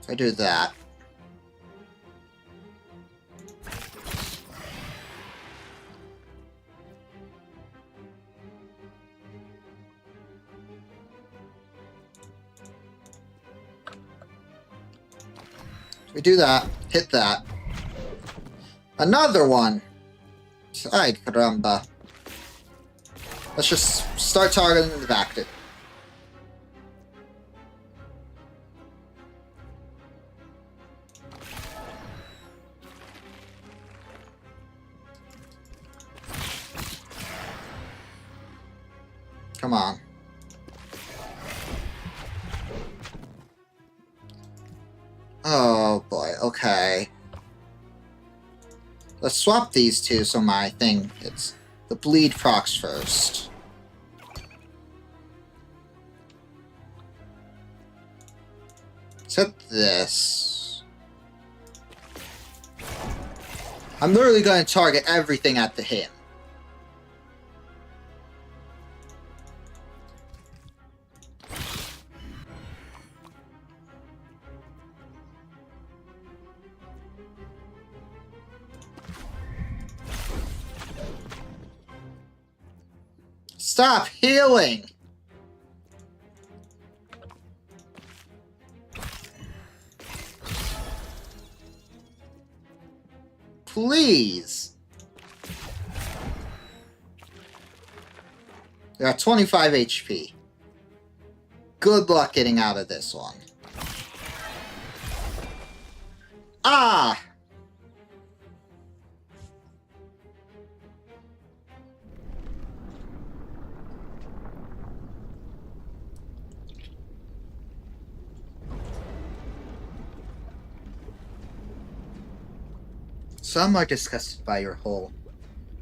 [SPEAKER 1] If I do that. We do that, hit that. Another one! Ay, caramba. Let's just start targeting the back. Come on. Oh boy, okay. Let's swap these two so my thing hits. The bleed procs first. Set this. I'm literally going to target everything at the him. Stop healing! Please! They're at 25 HP. Good luck getting out of this one. Ah! Some are disgusted by your hole.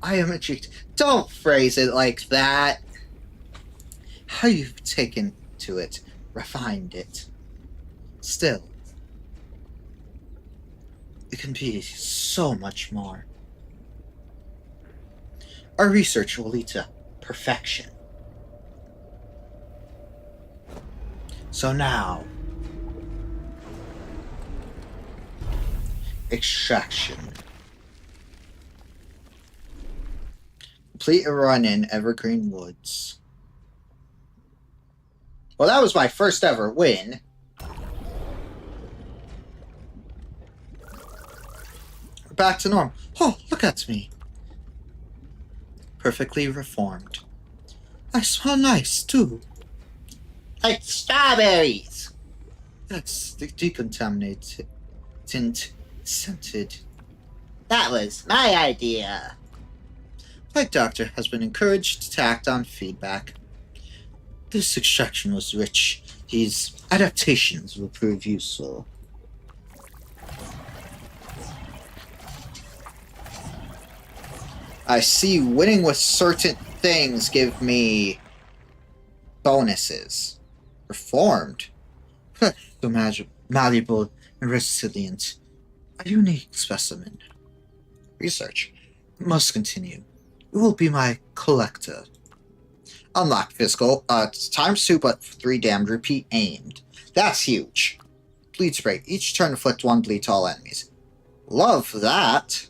[SPEAKER 1] I am intrigued. Don't phrase it like that. How you've taken to it, refined it. Still, it can be so much more. Our research will lead to perfection. So now, extraction. Complete a run in Evergreen Woods. Well, that was my first ever win. We're back to normal. Oh, look at me. Perfectly reformed. I smell nice, too. Like strawberries. That's decontaminated, tint, scented. That was my idea. My doctor has been encouraged to act on feedback. This extraction was rich. These adaptations will prove useful. I see winning with certain things give me bonuses. Reformed. So malleable and resilient. A unique specimen. Research. Must continue. You will be my collector. Unlock physical. Times 2, but 3 damage. Repeat aimed. That's huge. Bleed spray. Each turn inflict 1 bleed to all enemies. Love that.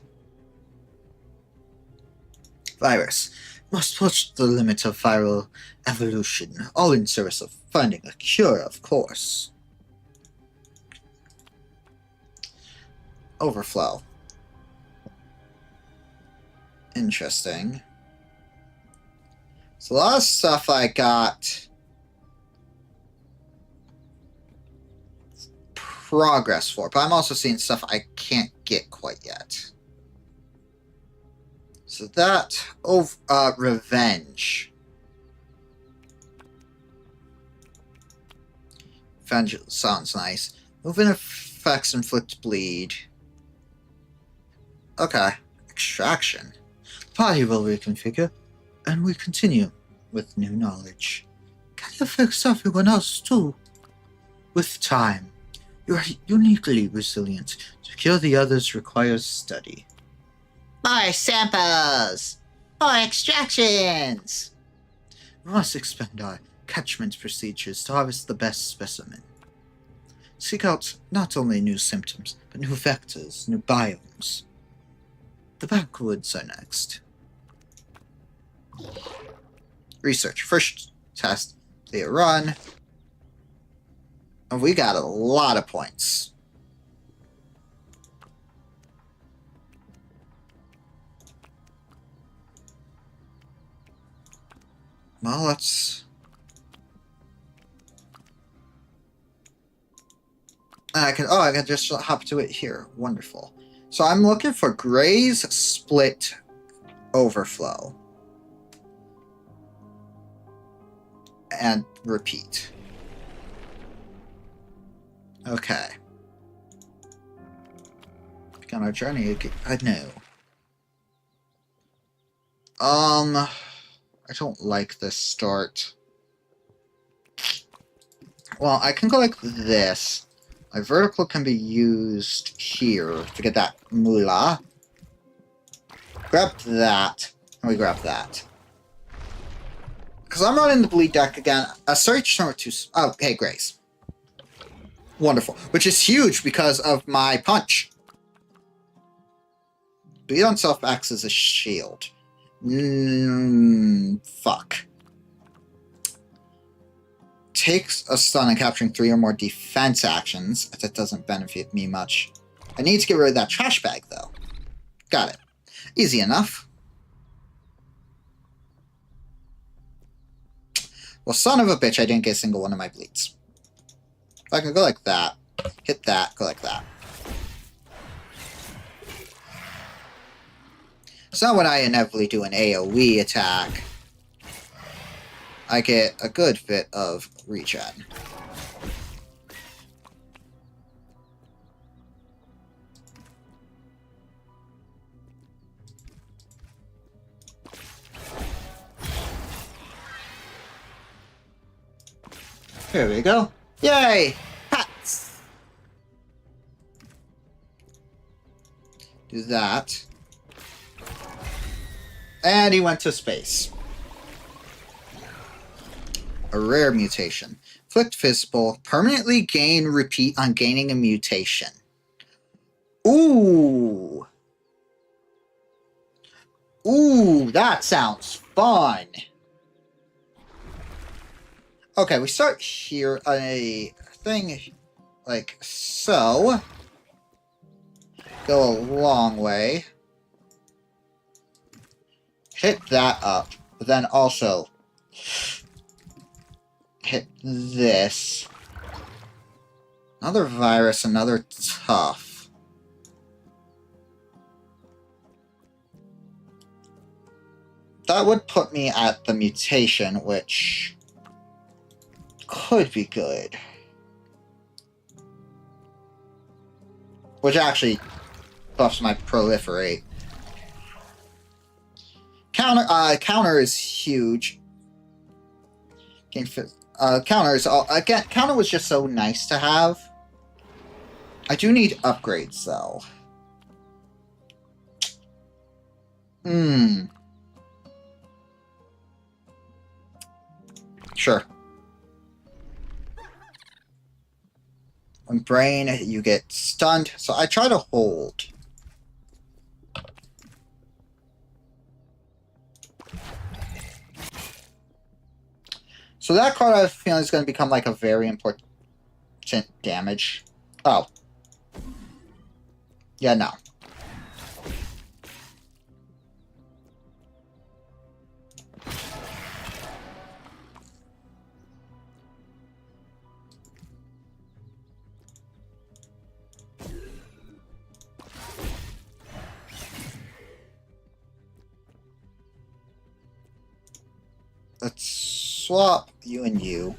[SPEAKER 1] Virus. Must push the limit of viral evolution. All in service of finding a cure, of course. Overflow. Interesting. So a lot of stuff I got progress for, but I'm also seeing stuff I can't get quite yet. So that, revenge. Revenge sounds nice. Moving effects inflict bleed. Okay. Extraction. Body will reconfigure, and we continue with new knowledge. Can it affect everyone else too? With time, you are uniquely resilient. To kill the others requires study. More samples! More extractions! We must expand our catchment procedures to harvest the best specimen. Seek out not only new symptoms, but new vectors, new biomes. The backwoods are next. Research. First test. They run. And we got a lot of points. Well, let's... I can just hop to it here. Wonderful. So I'm looking for Gray's Split Overflow. And repeat. Okay. Begin our journey. I know. I don't like this start. Well, I can go like this. My vertical can be used here to get that moolah. Grab that, and we grab that. Because I'm running the bleed deck again. Search number 2. Oh, hey, Grace. Wonderful. Which is huge because of my punch. Bleed on self acts as a shield. Fuck. Takes a stun and capturing 3 or more defense actions. That doesn't benefit me much. I need to get rid of that trash bag, though. Got it. Easy enough. Well, son of a bitch, I didn't get a single one of my bleeds. I can go like that. Hit that, go like that. So when I inevitably do an AoE attack, I get a good bit of regen. Here we go. Yay! Hats! Do that. And he went to space. A rare mutation. Inflict physical. Permanently gain repeat on gaining a mutation. Ooh! Ooh, that sounds fun! Okay, we start here on a thing like so. Go a long way. Hit that up, but then also hit this. Another virus, another tough. That would put me at the mutation, which could be good. Which actually buffs my proliferate. Counter is huge. Counter is all again. Counter was just so nice to have. I do need upgrades though. Hmm. Sure. On brain, you get stunned, so I try to hold. So that card I have a feeling is going to become like a very important damage. Oh. Yeah, no. Let's swap you and you.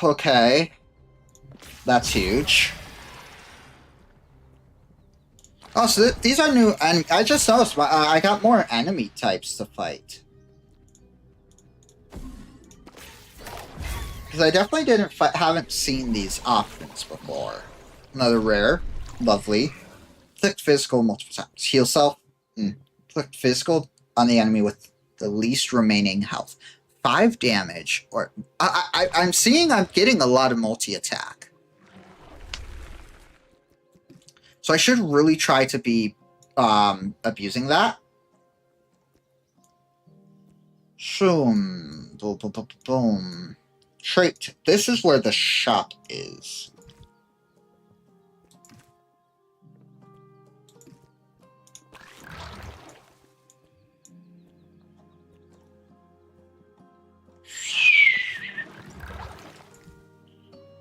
[SPEAKER 1] Okay. That's huge. Oh, so these are new, and I just noticed I got more enemy types to fight. Because I definitely haven't seen these options before. Another rare. Lovely. Inflict physical multiple times. Heal self. Inflict physical on the enemy with the least remaining health. 5 damage. Or I'm seeing I'm getting a lot of multi-attack. So I should really try to be abusing that. Boom. Boom, boom, boom, boom. Trait. This is where the shop is.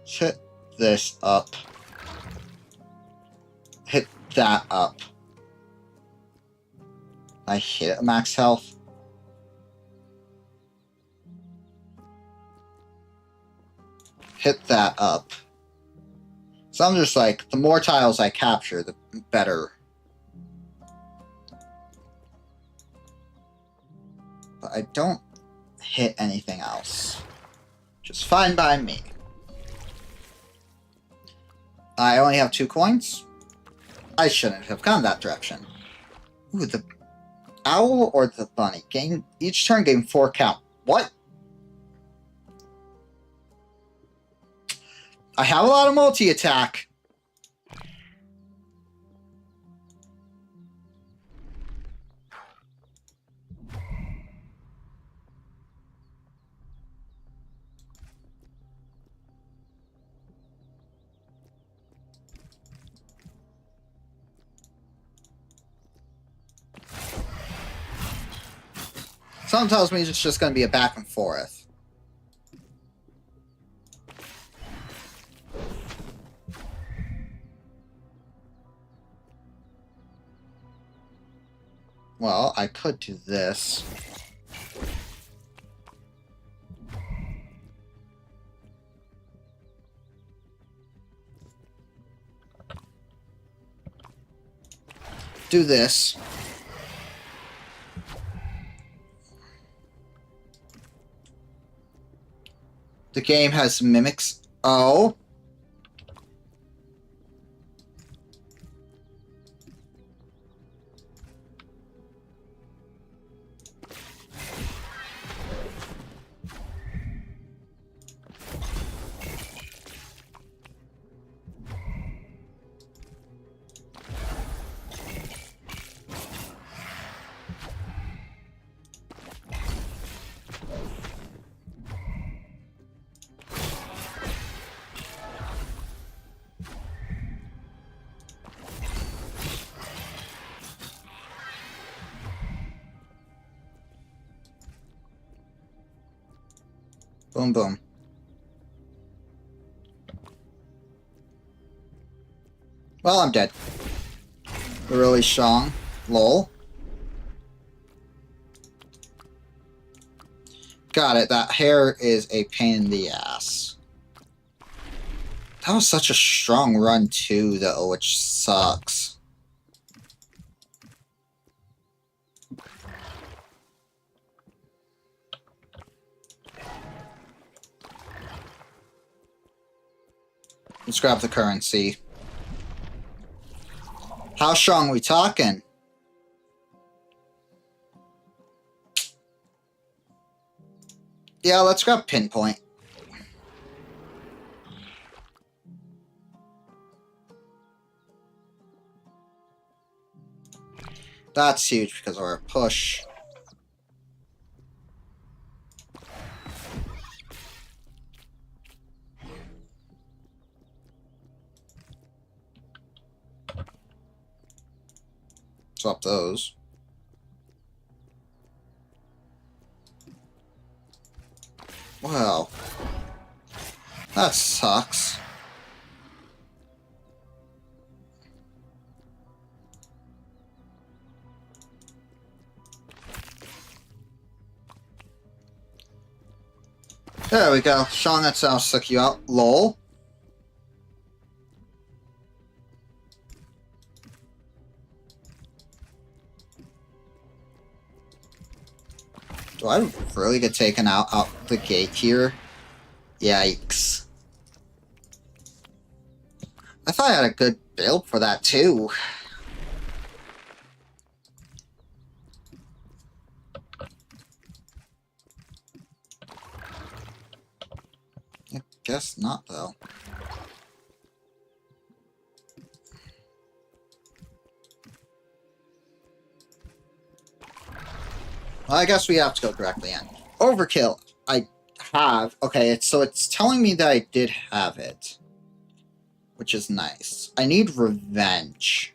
[SPEAKER 1] Hit this up. Hit that up. I hit it at max health. Hit that up. So I'm just like, the more tiles I capture, the better. But I don't hit anything else. Just fine by me. I only have 2 coins. I shouldn't have gone that direction. Ooh, the owl or the bunny? Each turn gain 4 count. What? I have a lot of multi-attack. Something tells me it's just going to be a back and forth. Well, I could do this. Do this. The game has mimics. Oh. Boom, boom. Well, I'm dead. They're really strong. Lol. Got it. That hair is a pain in the ass. That was such a strong run, too, though, which sucks. Let's grab the currency. How How strong are we talking? Yeah, let's grab pinpoint. That's huge because of our push. Swap those. Wow. That sucks. There we go. Sean, that's how I'll suck you out. Lol. Do I really get taken out the gate here? Yikes. I thought I had a good build for that too. I guess not though. Well, I guess we have to go directly in. Overkill. I have. Okay, so it's telling me that I did have it. Which is nice. I need revenge.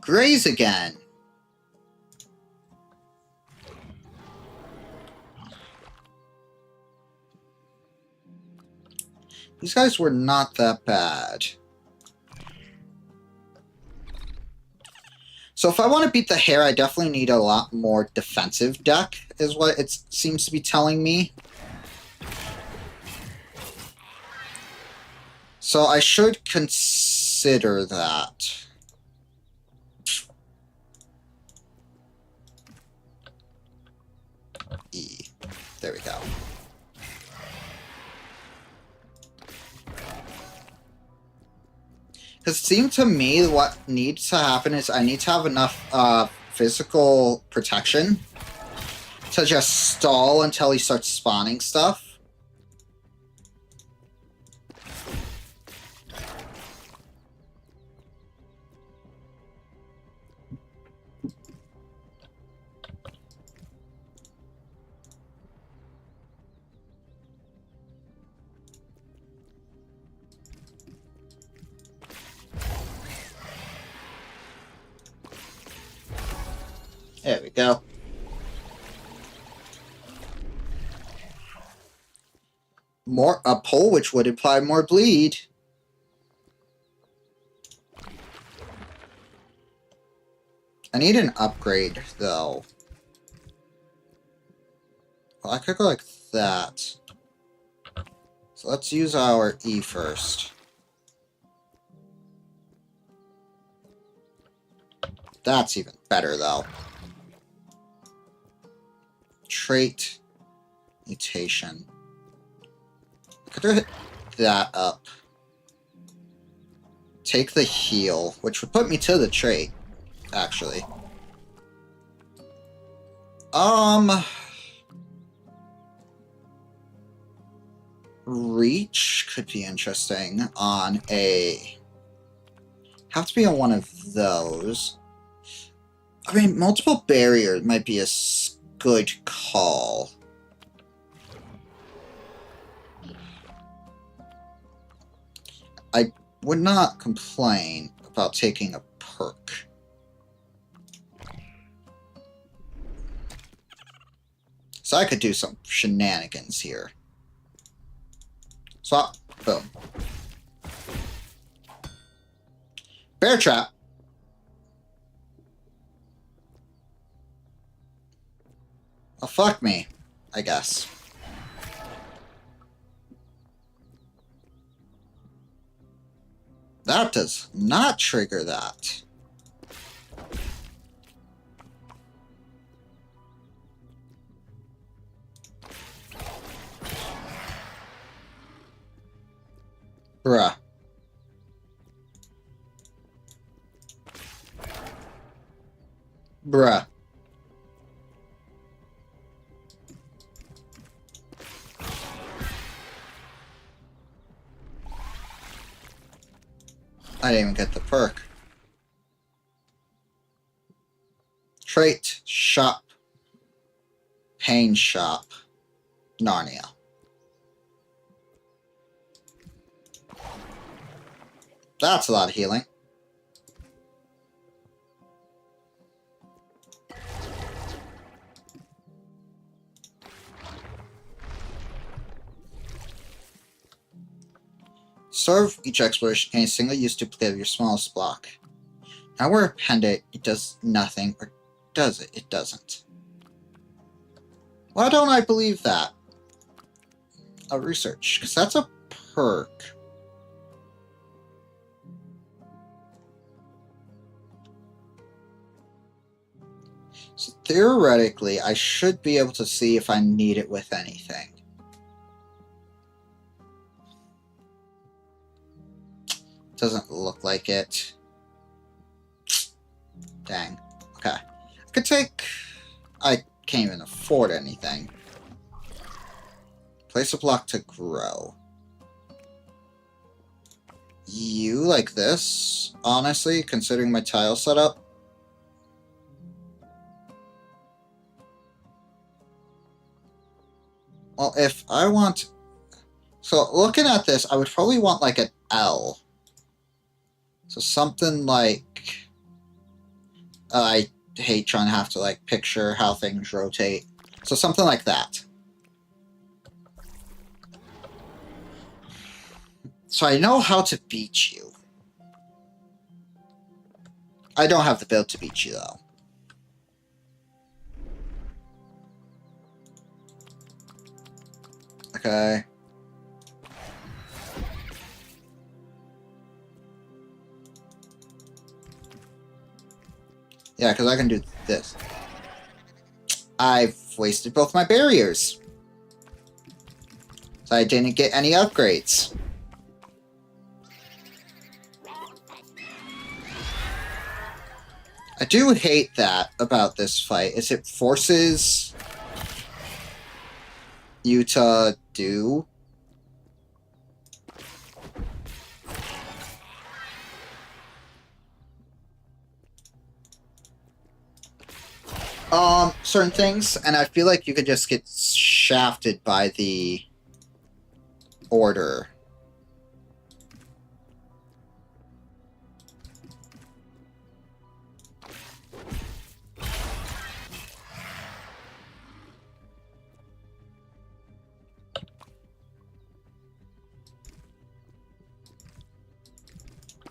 [SPEAKER 1] Graze again. These guys were not that bad. So if I want to beat the hare, I definitely need a lot more defensive deck, is what it seems to be telling me. So I should consider that. E. There we go. Because it seemed to me what needs to happen is I need to have enough physical protection to just stall until he starts spawning stuff. There we go. A pull, which would imply more bleed. I need an upgrade, though. Well, I could go like that. So let's use our E first. That's even better, though. Trait. Mutation. I could hit that up. Take the heal, which would put me to the trait, actually. Reach could be interesting on a... Have to be on one of those. I mean, multiple barrier might be a good call. I would not complain about taking a perk. So I could do some shenanigans here. Swap. Boom. Bear trap. Oh, fuck me, I guess. That does not trigger that. Bruh. Bruh. I didn't even get the perk. Trait, shop, pain shop, Narnia. That's a lot of healing. Serve each exploration a single use duplicate of your smallest block. Now we're appended, it does nothing, or does it? It doesn't. Why don't I believe that? I'll research, because that's a perk. So theoretically, I should be able to see if I need it with anything. Doesn't look like it. Dang. Okay. I could take... I can't even afford anything. Place a block to grow. You like this? Honestly, considering my tile setup? Well, if I want... So, looking at this, I would probably want like an L. So something like... I hate trying to have to like picture how things rotate. So something like that. So I know how to beat you. I don't have the build to beat you though. Okay. Yeah, because I can do this. I've wasted both my barriers. So I didn't get any upgrades. I do hate that about this fight, is it forces you to do certain things, and I feel like you could just get shafted by the order.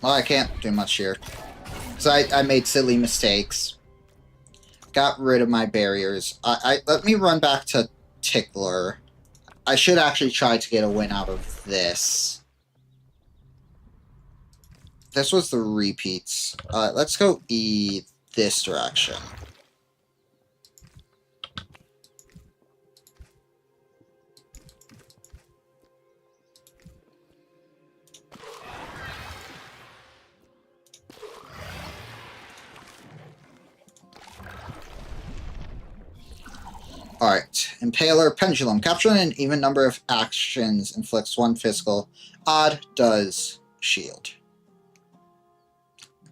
[SPEAKER 1] Well, I can't do much here. Because I made silly mistakes. Got rid of my barriers. Let me run back to Tickler. I should actually try to get a win out of this. This was the repeats. Let's go this direction. Alright. Impaler Pendulum. Capturing an even number of actions inflicts one physical. Odd does shield.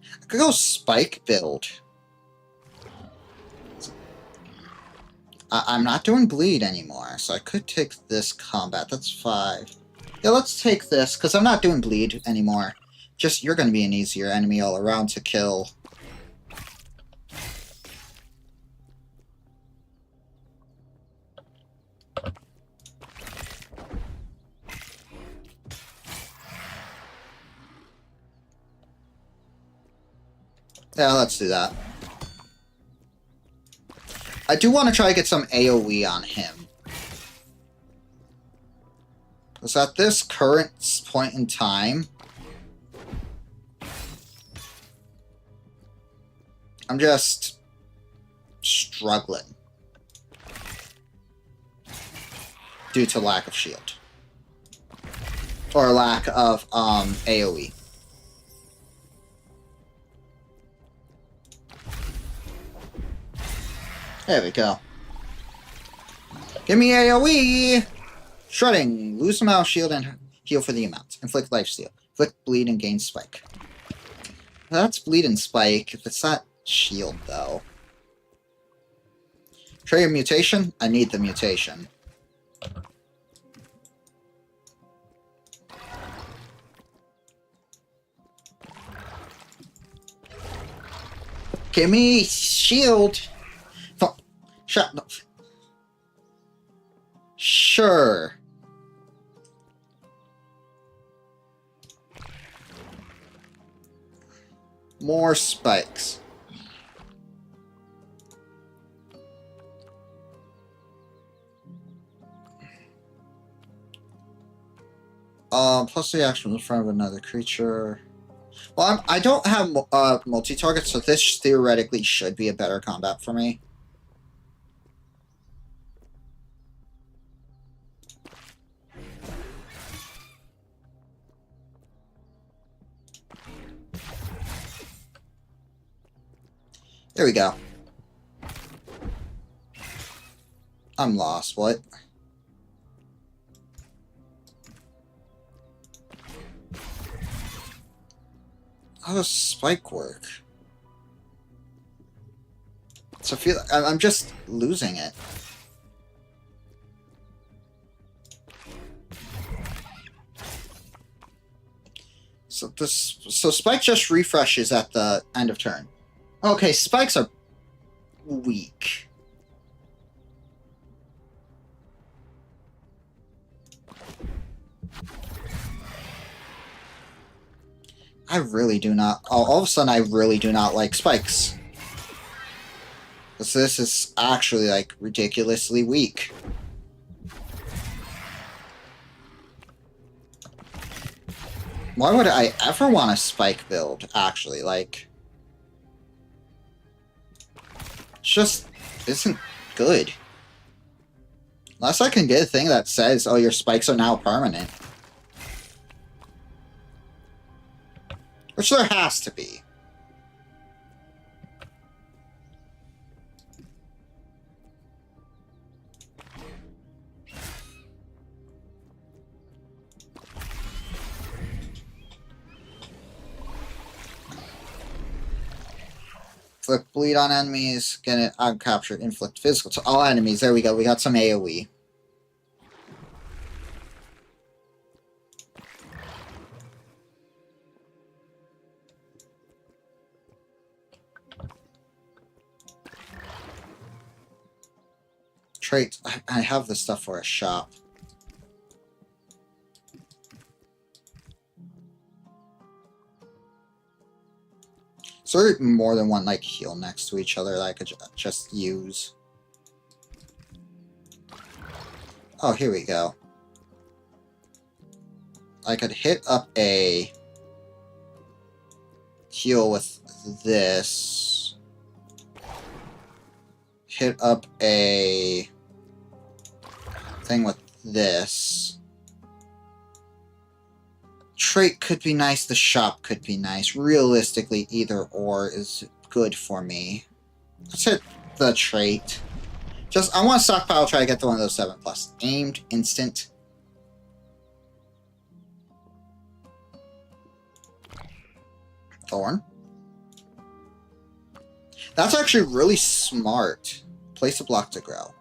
[SPEAKER 1] I could go Spike build. I'm not doing bleed anymore, so I could take this combat. That's 5. Yeah, let's take this, because I'm not doing bleed anymore. Just, you're going to be an easier enemy all around to kill. Yeah, let's do that. I do want to try to get some AoE on him. Because at this current point in time, I'm just struggling. Due to lack of shield. Or lack of AoE. There we go. Give me AoE! Shredding. Lose amount of shield and heal for the amount. Inflict lifesteal. Inflict bleed and gain spike. That's bleed and spike. If it's not shield, though. Trigger mutation? I need the mutation. Give me shield! Shut up. Sure. More spikes. Plus the action in front of another creature. Well, I don't have multi-target, so this theoretically should be a better combat for me. There we go. I'm lost. What? How does spike work? So I'm just losing it. So spike just refreshes at the end of turn. Okay, spikes are weak. I really do not... all of a sudden, I really do not like spikes. Because this is actually, like, ridiculously weak. Why would I ever want a spike build, actually? Like... it just isn't good. Unless I can get a thing that says, oh, your spikes are now permanent. Which there has to be. Inflict bleed on enemies. Get it uncaptured. Inflict physical to all enemies. There we go. We got some AoE. Traits. I have the stuff for a shop. Is there more than one, like, heal next to each other that I could just use? Oh, here we go. I could hit up a heal with this. Hit up a thing with this. Trait could be nice, the shop could be nice. Realistically, either or is good for me. Let's hit the trait. I want to stockpile, try to get to one of those 7+. Aimed, instant. Thorn. That's actually really smart. Place a block to grow.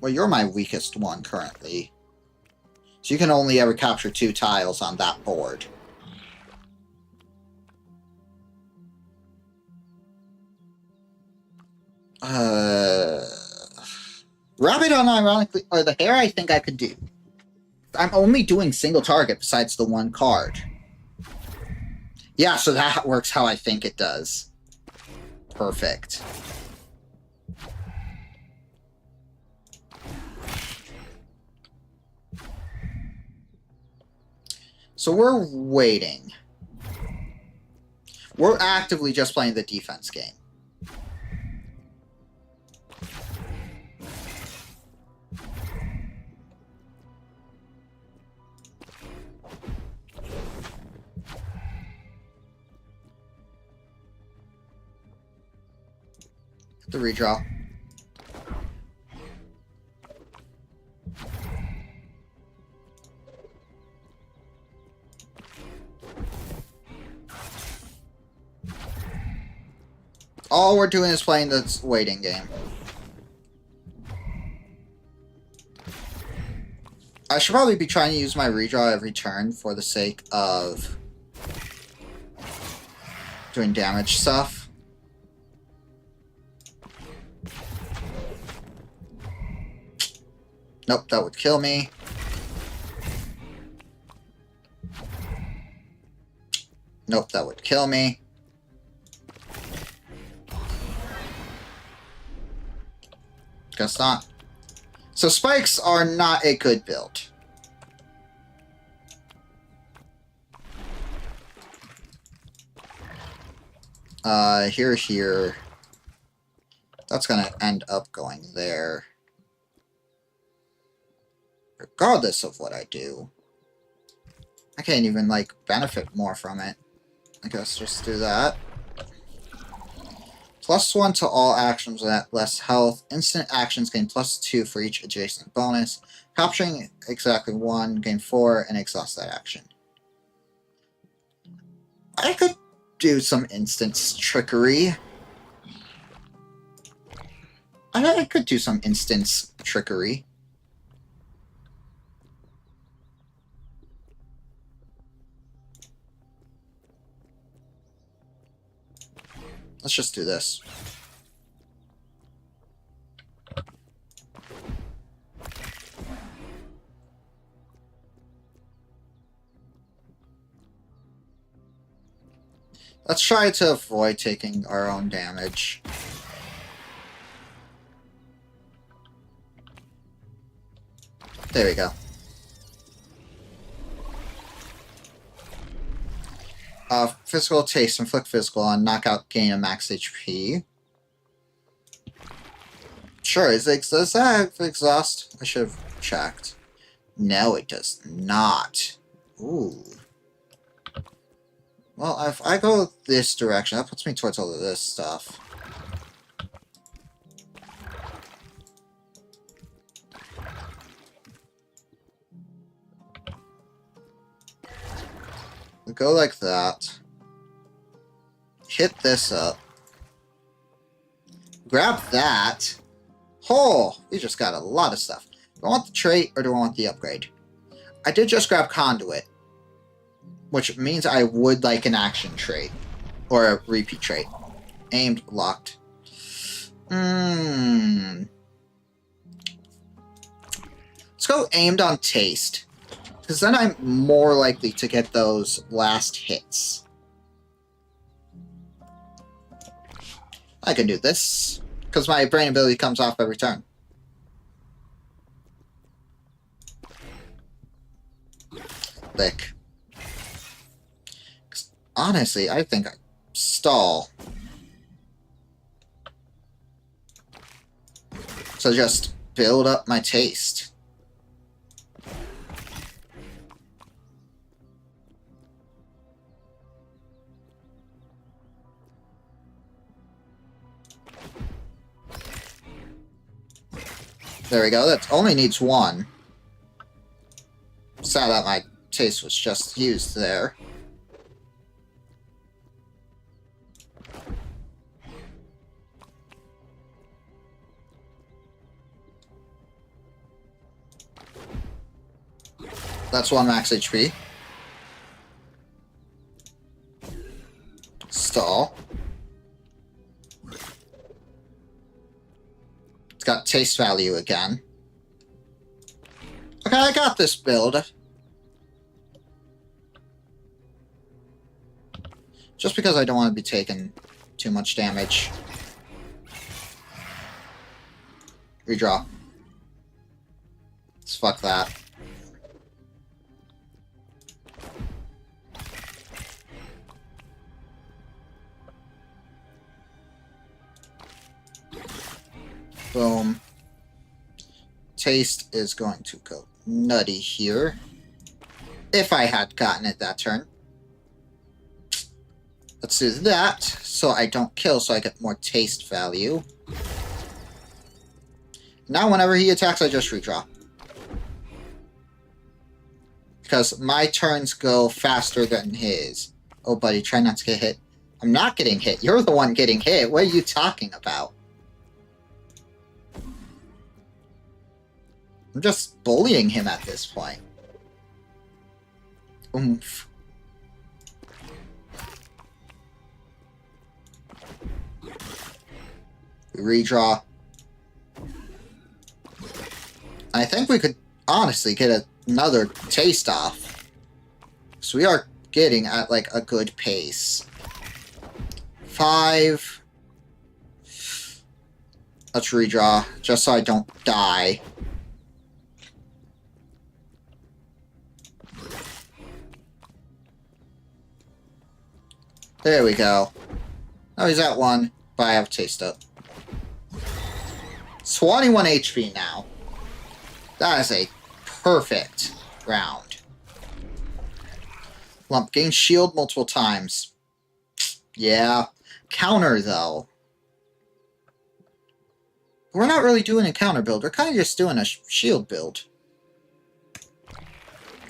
[SPEAKER 1] Well, you're my weakest one currently. So you can only ever capture 2 tiles on that board. Rabbit unironically, or the hair I think I could do. I'm only doing single target besides the one card. Yeah, so that works how I think it does. Perfect. So we're waiting. We're actively just playing the defense game. The redraw. All we're doing is playing this waiting game. I should probably be trying to use my redraw every turn for the sake of doing damage stuff. Nope, that would kill me. Nope, that would kill me. Guess not. So spikes are not a good build. Here. That's gonna end up going there. Regardless of what I do. I can't even, like, benefit more from it. I guess just do that. +1 to all actions at less health. Instant actions gain +2 for each adjacent bonus. Capturing exactly 1, gain 4, and exhaust that action. I could do some instance trickery. I could do some instance trickery. Let's just do this. Let's try to avoid taking our own damage. There we go. Physical taste, inflict physical on knockout, gain a max HP. Sure, does that exhaust? I should have checked. No, it does not. Ooh. Well, if I go this direction, that puts me towards all of this stuff. We go like that. Hit this up. Grab that. Oh, we just got a lot of stuff. Do I want the trait or do I want the upgrade? I did just grab conduit, which means I would like an action trait or a repeat trait. Aimed, locked. Let's go aimed on taste. Because then I'm more likely to get those last hits. I can do this. Because my brain ability comes off every turn. Lick. Honestly, I think I stall. So just build up my taste. There we go. That only needs 1. Sad that my taste was just used there. That's 1 max HP. Stall. It's got taste value again. Okay, I got this build. Just because I don't want to be taking too much damage. Redraw. Let's fuck that. Boom. Taste is going to go nutty here. If I had gotten it that turn. Let's do that, so I don't kill, so I get more taste value. Now whenever he attacks, I just redraw. Because my turns go faster than his. Oh, buddy, try not to get hit. I'm not getting hit. You're the one getting hit. What are you talking about? I'm just bullying him at this point. Oomph. Redraw. I think we could honestly get another taste off. So we are getting at like a good pace. 5. Let's redraw, just so I don't die. There we go. Oh, he's at 1, but I have taste up. 21 HP now. That is a perfect round. Lump, gain shield multiple times. Yeah. Counter, though. We're not really doing a counter build. We're kind of just doing a shield build.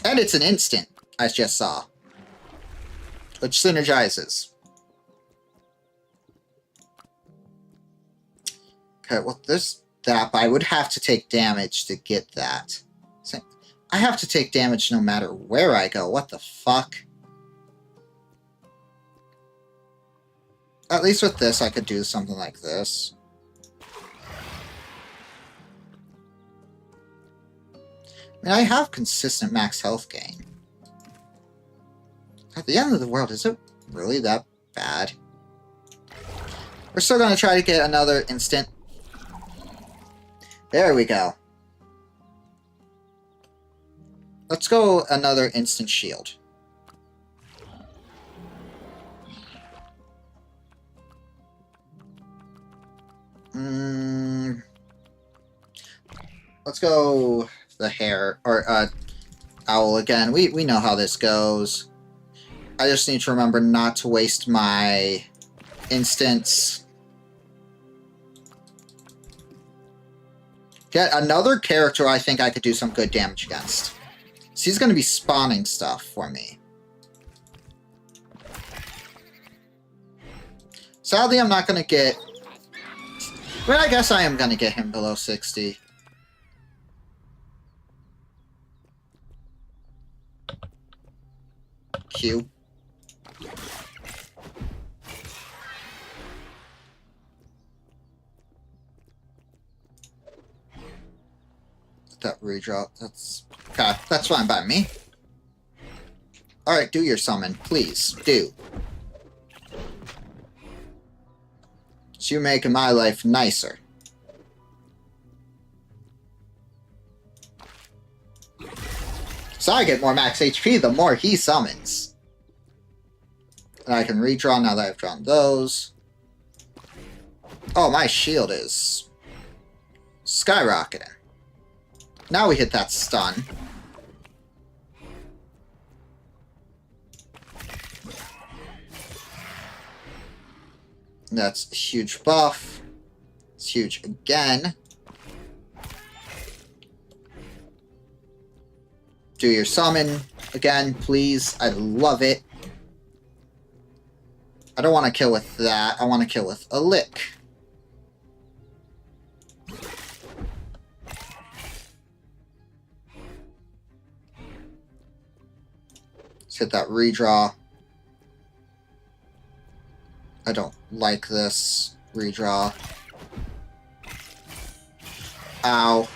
[SPEAKER 1] And it's an instant, I just saw. Which synergizes. Okay, well, there's that, but I would have to take damage to get that. So I have to take damage no matter where I go. What the fuck? At least with this, I could do something like this. I mean, I have consistent max health gain. At the end of the world, is it really that bad? We're still going to try to get another instant. There we go. Let's go another instant shield. Let's go the hare, or owl again. We know how this goes. I just need to remember not to waste my instants. Get another character I think I could do some good damage against. So he's going to be spawning stuff for me. Sadly, I'm not going to get... Well, I guess I am going to get him below 60. Q. That redraw, that's... Okay, that's fine by me. Alright, do your summon, please, do. So you're making my life nicer. So I get more max HP the more he summons. And I can redraw now that I've drawn those. Oh, my shield is skyrocketing. Now we hit that stun. That's a huge buff. It's huge again. Do your summon again, please. I love it. I don't want to kill with that. I want to kill with a lick. Let's hit that redraw. I don't like this redraw. Ow.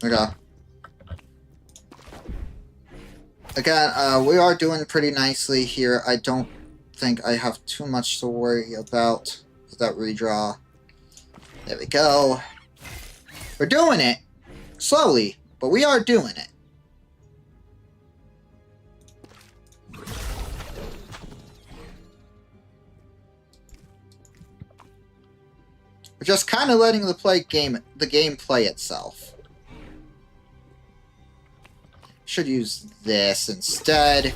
[SPEAKER 1] Okay. Again, we are doing pretty nicely here. I don't think I have too much to worry about with that redraw. There we go. We're doing it. Slowly, but we are doing it. We're just kind of letting the game play itself. Should use this instead.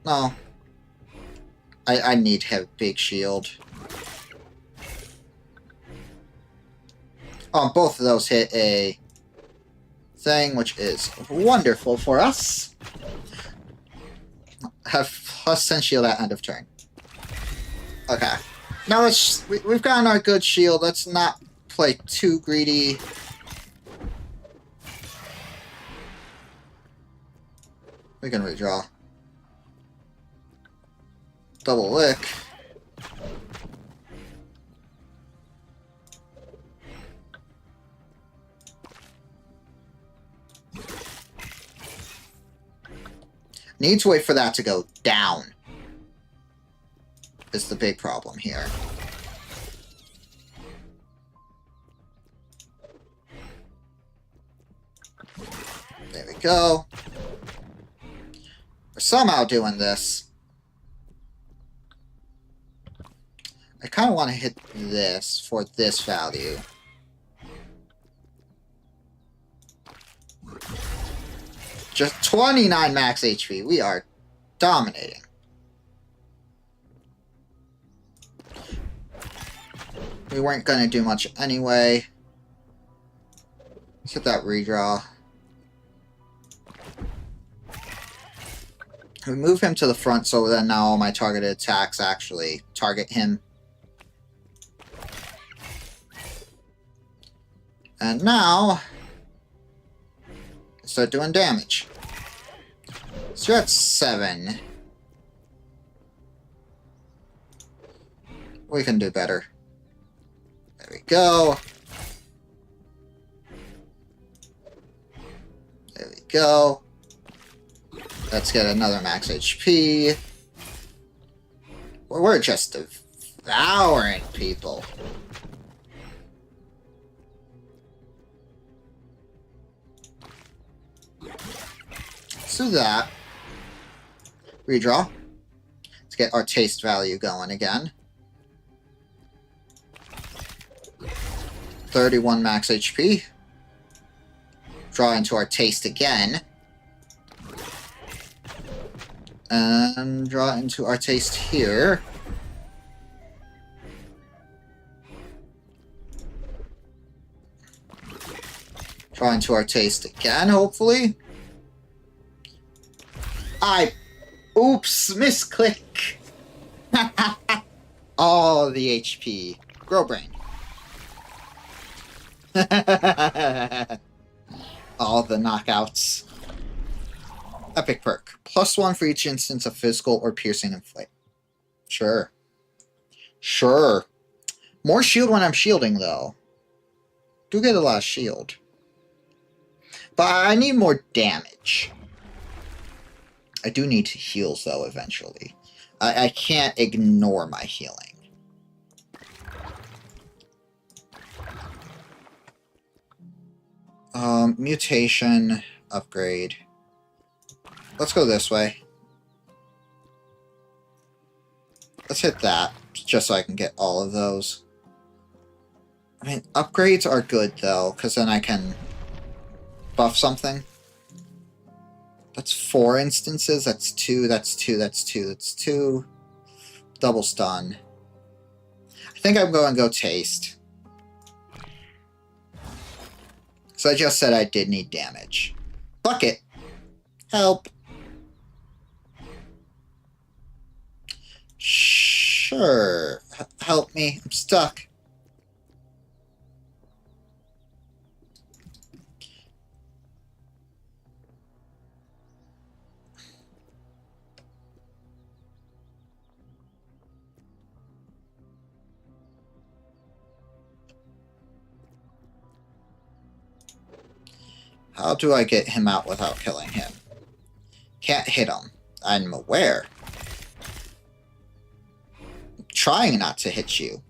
[SPEAKER 1] No. I need to have a big shield. Oh, both of those hit a thing, which is wonderful for us. Have plus 10 shield at end of turn. Okay. Now we've gotten our good shield. Let's not play too greedy. We can redraw. Double lick. Need to wait for that to go down. Is the big problem here. There we go. We're somehow doing this. I kind of want to hit this for this value. Just 29 max HP. We are dominating. We weren't going to do much anyway. Let's hit that redraw. We move him to the front so that now all my targeted attacks actually target him. And now, start doing damage. So you're at 7. We can do better. There we go. There we go. Let's get another max HP. We're just devouring people. Let's do that. Redraw. Let's get our taste value going again. 31 max HP. Draw into our taste again. And draw into our taste here. Draw into our taste again, hopefully. Oops, misclick. All the HP. Grow brain. All the knockouts. Epic perk. +1 for each instance of physical or piercing inflict. Sure. Sure. More shield when I'm shielding, though. Do get a lot of shield. But I need more damage. I do need heals, though, eventually. I can't ignore my healing. Mutation, upgrade. Let's go this way. Let's hit that, just so I can get all of those. I mean, upgrades are good, though, because then I can buff something. That's 4 instances. That's 2, that's 2, that's 2, that's 2. Double stun. I think I'm going to go taste. So I just said I did need damage. Bucket. Help. Sure. Help me. I'm stuck. How do I get him out without killing him? Can't hit him. I'm aware. I'm trying not to hit you.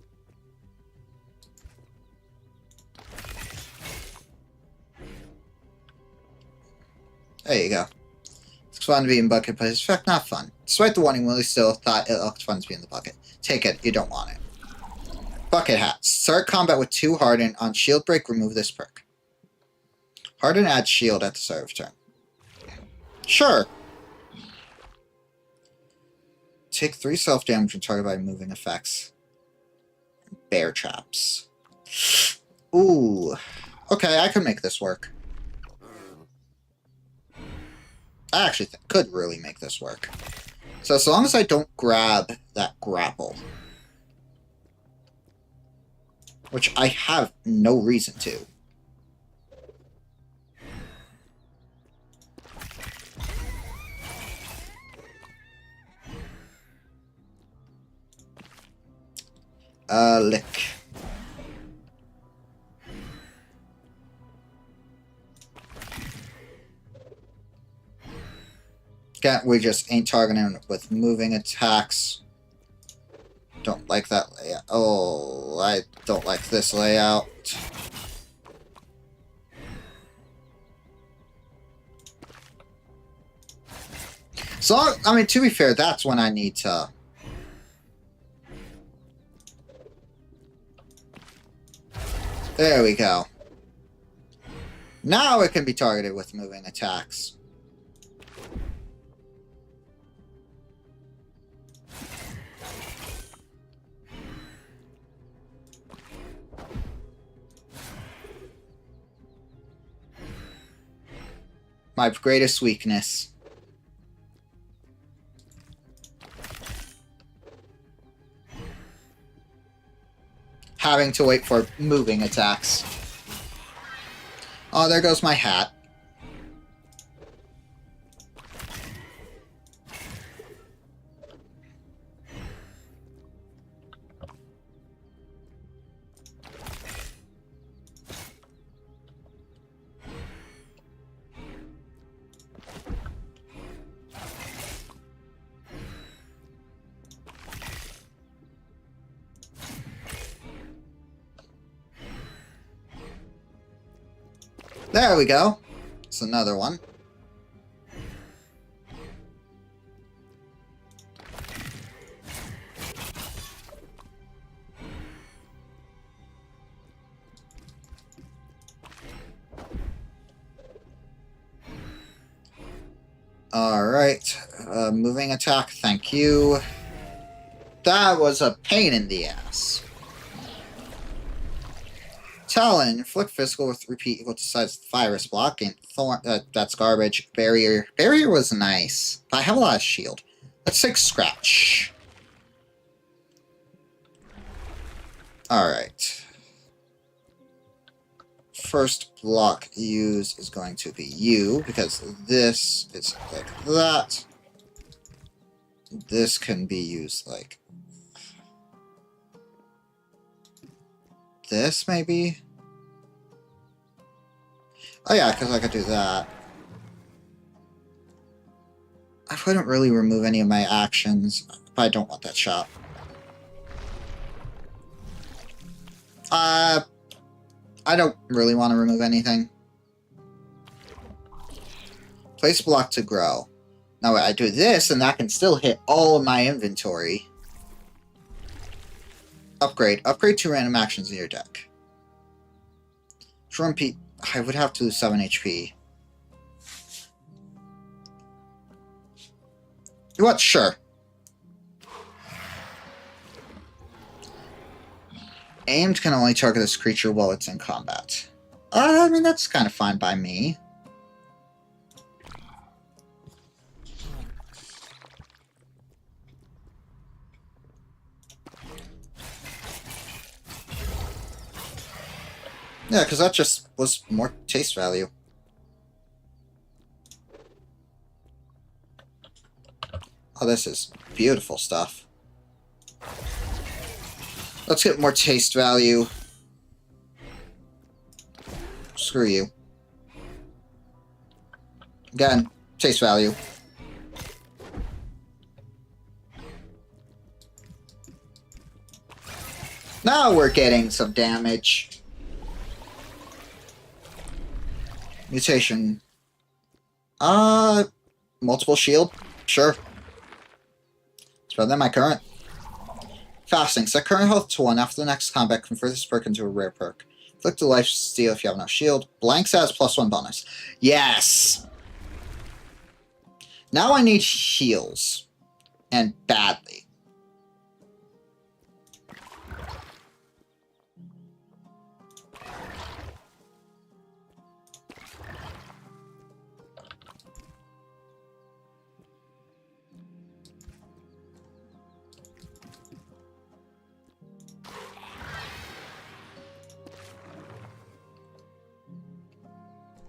[SPEAKER 1] There you go. It's fun to be in bucket, but it's in fact not fun. Despite the warning, Willie still thought it looked fun to be in the bucket. Take it. You don't want it. Bucket hat. Start combat with 2 hardened. On shield break, remove this perk. Harden adds shield at the start of turn. Sure. Take 3 self-damage when targeted by moving effects. Bear traps. Ooh. Okay, I could make this work. I actually could really make this work. So as long as I don't grab that grapple. Which I have no reason to. Lick. We just ain't targeting with moving attacks. Don't like that layout. Oh, I don't like this layout. So, I mean, to be fair, that's when I need to... There we go. Now it can be targeted with moving attacks. My greatest weakness. Having to wait for moving attacks. Oh, there goes my hat. There we go. It's another one. Alright. Moving attack, thank you. That was a pain in the ass. Talon, inflict physical with repeat equal to size of the virus block, and thorn. That's garbage. Barrier. Barrier was nice. I have a lot of shield. Let's take Scratch. Alright. First block used is going to be you, because this is like that. This can be used like this, maybe? Oh yeah, because I could do that. I wouldn't really remove any of my actions, but I don't want that shot. I don't really want to remove anything. Place block to grow. Now I do this, and that can still hit all of my inventory. Upgrade. Upgrade 2 random actions in your deck. Repeat. I would have to lose 7 HP. What? Sure. Aimed can only target this creature while it's in combat. I mean, that's kind of fine by me. Yeah, because that just was more taste value. Oh, this is beautiful stuff. Let's get more taste value. Screw you. Again, taste value. Now we're getting some damage. Mutation. Multiple shield? Sure. It's better than my current. Fasting. Set current health to 1 after the next combat. Convert this perk into a rare perk. Inflict a life steal if you have no shield. Blanks has +1 bonus. Yes! Now I need heals. And badly.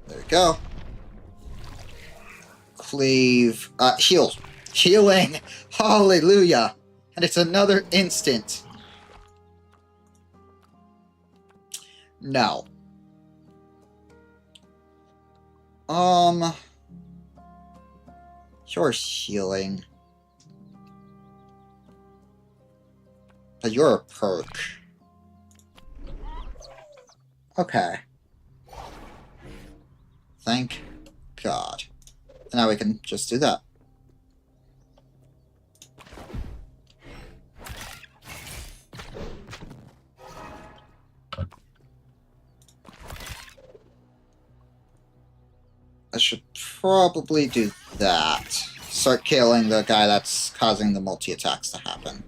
[SPEAKER 1] There we go. Cleave. Heal. Healing! Hallelujah! And it's another instant. No. You're healing. But you're a perk. Okay. Thank God. And now we can just do that. I should probably do that. Start killing the guy that's causing the multi-attacks to happen.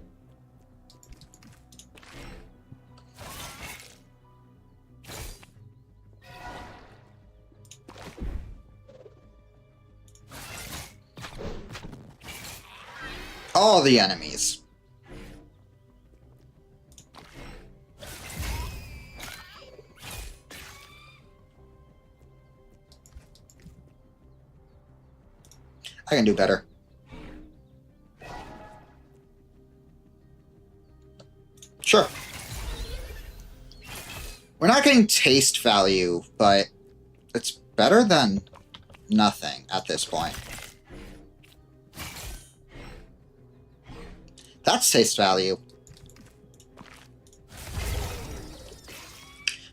[SPEAKER 1] All the enemies. I can do better. Sure. We're not getting taste value, but it's better than nothing at this point. That's taste value.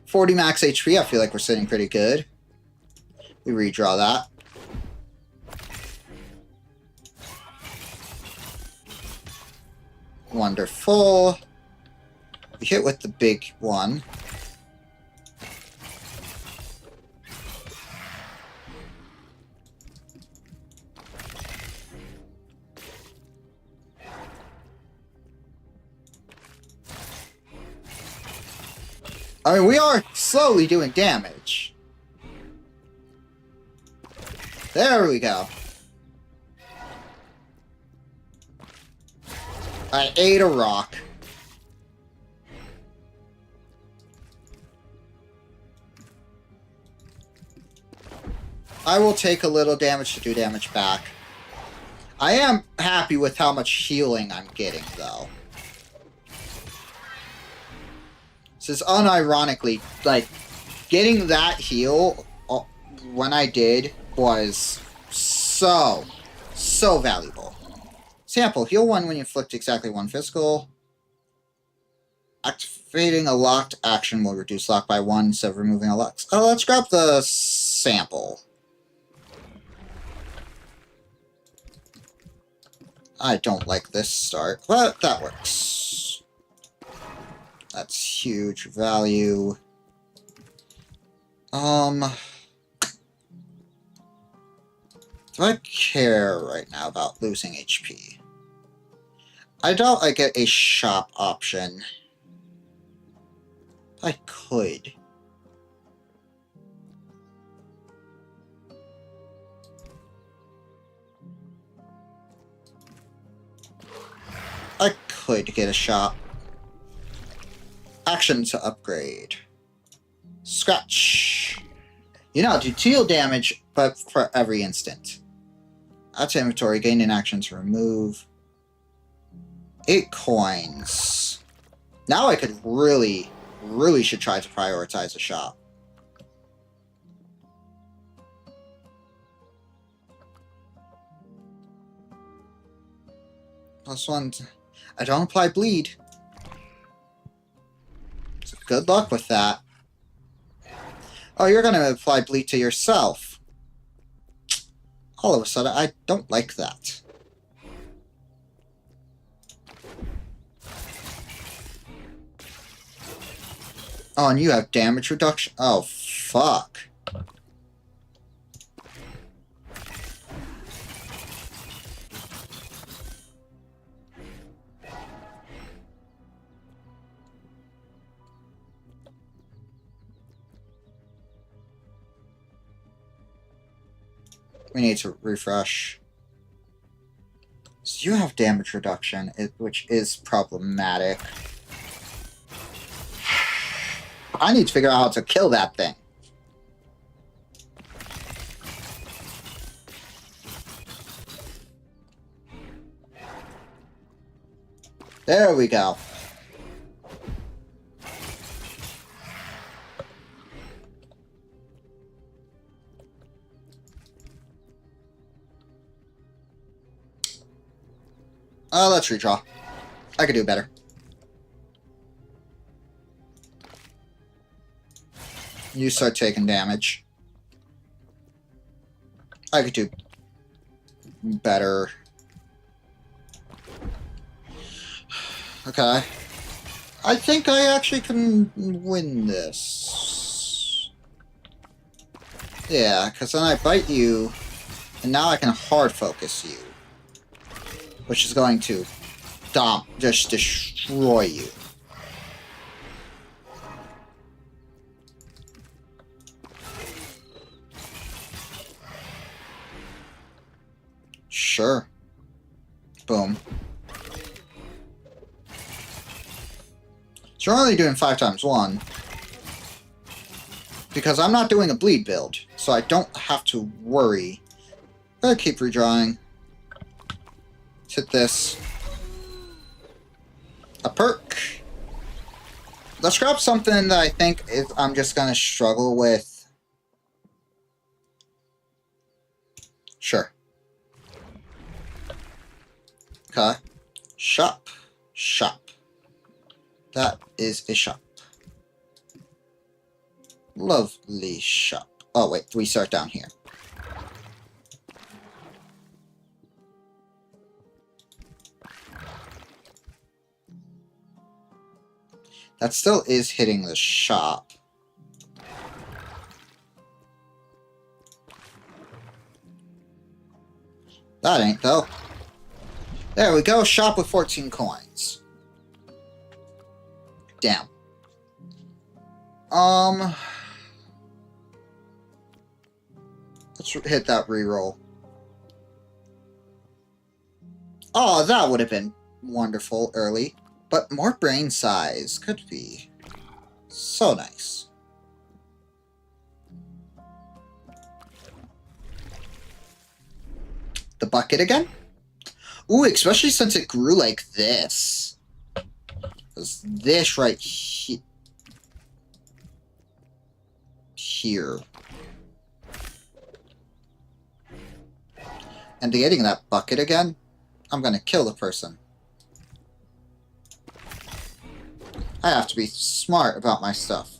[SPEAKER 1] 40 max HP, I feel like we're sitting pretty good. We redraw that. Wonderful. We hit with the big one. I mean, we are slowly doing damage. There we go. I ate a rock. I will take a little damage to do damage back. I am happy with how much healing I'm getting, though. This is unironically, like, getting that heal when I did was so valuable. Sample, heal 1 when you inflict exactly 1 physical. Activating a locked action will reduce lock by 1 instead of removing a lock. Oh, let's grab the sample. I don't like this start, but that works. That's huge value. Do I care right now about losing HP? I doubt I get a shop option. I could. I could get a shop. Action to upgrade. Scratch. You now do deal damage, but for every instant. Add to inventory, gain an action to remove. 8 coins. Now I could really should try to prioritize a shop. +1. I don't apply bleed. So good luck with that. Oh, you're gonna apply bleed to yourself. All of a sudden, I don't like that. Oh, and you have damage reduction? Oh, fuck. We need to refresh. So you have damage reduction, which is problematic. I need to figure out how to kill that thing. There we go. Let's redraw. I could do better. You start taking damage. I could do better. Okay. I think I actually can win this. Yeah, because then I bite you, and now I can hard focus you. Which is going to just destroy you. Sure. Boom. So we're only doing 5 times 1. Because I'm not doing a bleed build, so I don't have to worry. I'm gonna keep redrawing. Hit this. A perk. Let's grab something that I think I'm just gonna struggle with. Sure. Okay. Shop. Shop. That is a shop. Lovely shop. Oh wait, we start down here. That still is hitting the shop. That ain't, though. There we go, shop with 14 coins. Damn. Let's hit that reroll. Oh, that would have been wonderful early. But more brain size could be so nice. The bucket again? Ooh, especially since it grew like this. Because this right here. And getting that bucket again, I'm gonna kill the person. I have to be smart about my stuff.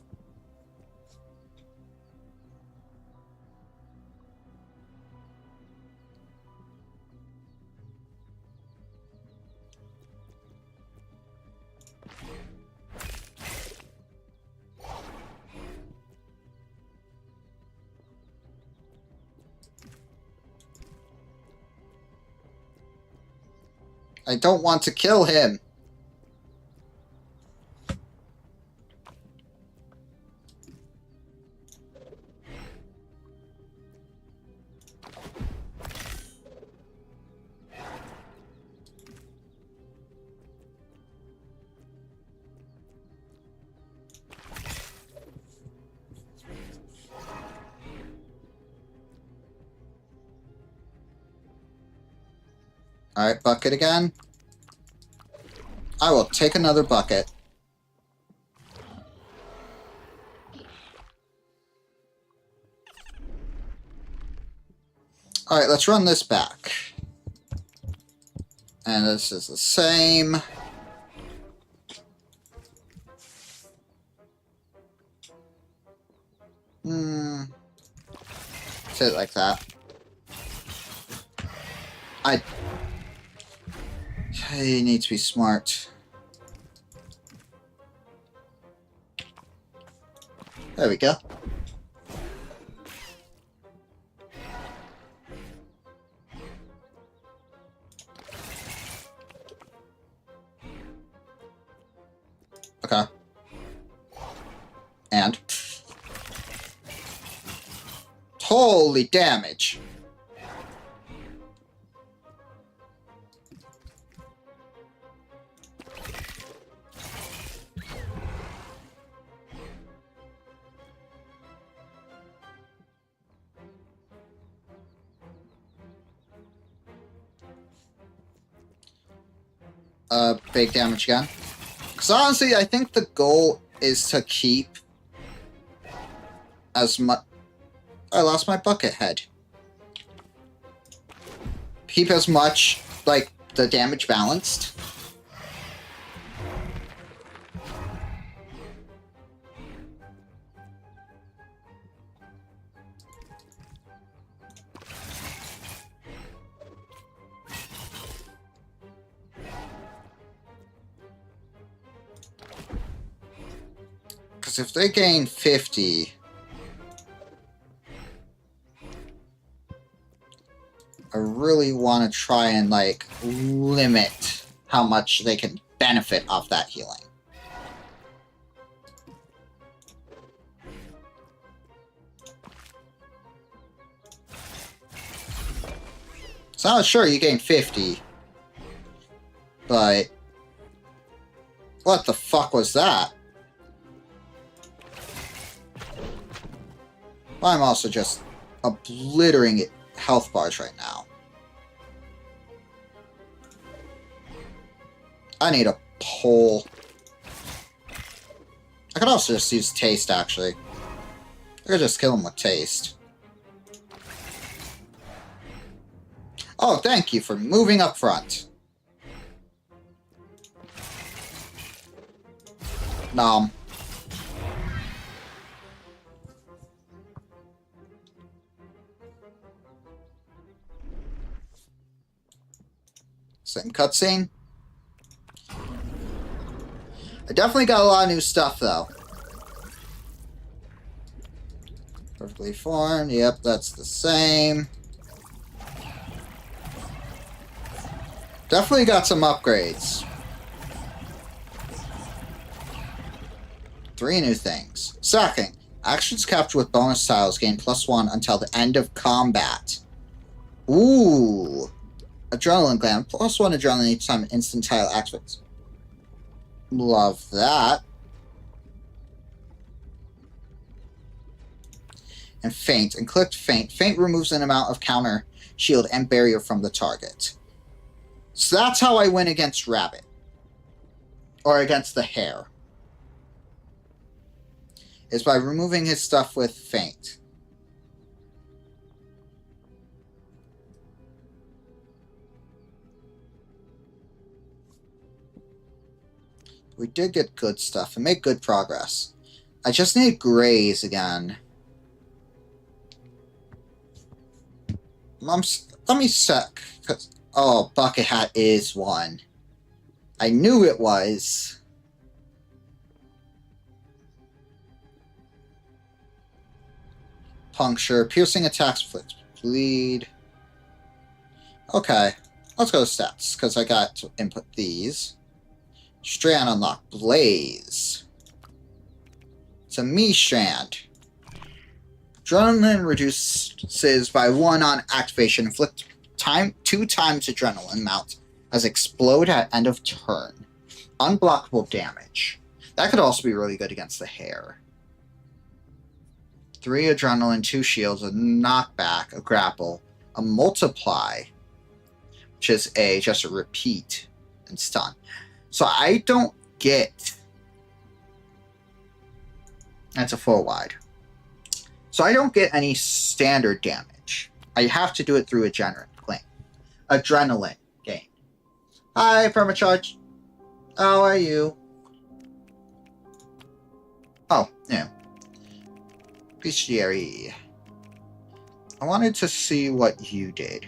[SPEAKER 1] I don't want to kill him. Alright, bucket again. I will take another bucket. Alright, let's run this back. And this is the same. Sit it like that. I need to be smart. There we go. Okay. And holy damage. Big damage again. Because honestly, I think the goal is to keep as much... I lost my bucket head. Keep as much, like, the damage balanced. Because if they gain 50... I really want to try and, like, limit how much they can benefit off that healing. So, sure, you gain 50. But... what the fuck was that? I'm also just obliterating it. Health bars right now. I need a pole. I could also just use taste, actually. I could just kill him with taste. Oh, thank you for moving up front. Nom. Same cutscene. I definitely got a lot of new stuff, though. Perfectly formed. Yep, that's the same. Definitely got some upgrades. 3 new things. Second, actions captured with bonus tiles gain +1 until the end of combat. Ooh. Adrenaline gland. +1 adrenaline each time an instant tile activates. Love that. And feint. And click feint. Feint removes an amount of counter, shield, and barrier from the target. So that's how I win against Rabbit. Or against the hare. Is by removing his stuff with feint. We did get good stuff and make good progress. I just need grays again. Let me sec. Oh, bucket hat is one. I knew it was. Puncture. Piercing attacks inflict bleed. Okay. Let's go to stats, because I got to input these. Strand unlocked. Blaze. It's a me strand. Adrenaline reduces by 1 on activation. Inflict 2 times adrenaline amount as explode at end of turn. Unblockable damage. That could also be really good against the hare. 3 adrenaline, 2 shields, a knockback, a grapple, a multiply, which is just a repeat, and stun. So I don't get... That's a full wide. So I don't get any standard damage. I have to do it through adrenaline gain. Hi, Permacharge. How are you? Oh, yeah. Bestiary. I wanted to see what you did.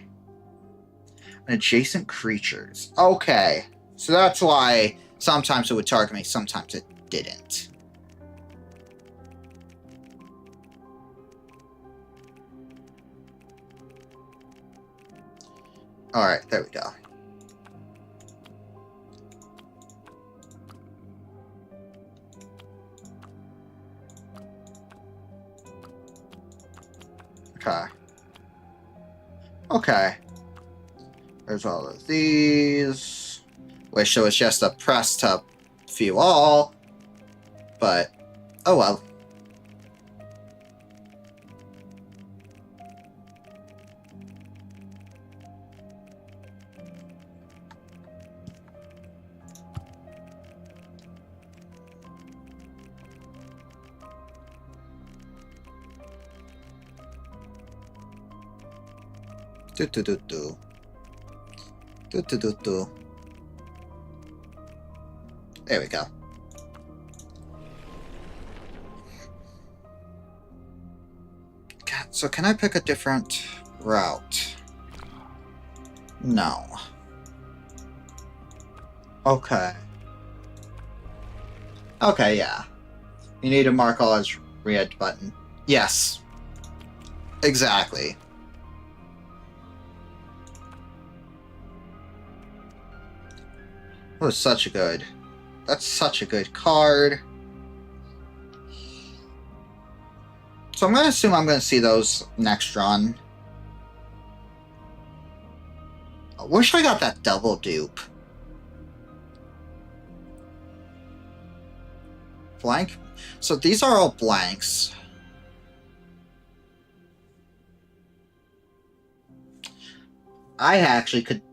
[SPEAKER 1] Adjacent creatures. Okay. So that's why sometimes it would target me, sometimes it didn't. Alright, there we go. Okay. Okay. There's all of these. Wish it was just a press to view all. But, oh well. Do do do do. Do do do do. There we go. So can I pick a different route? No. Okay. Okay, yeah. You need to mark all as red button. Yes. Exactly. That was such a good... That's such a good card. So I'm going to assume I'm going to see those next run. I wish I got that double dupe. Blank? So these are all blanks. I actually could...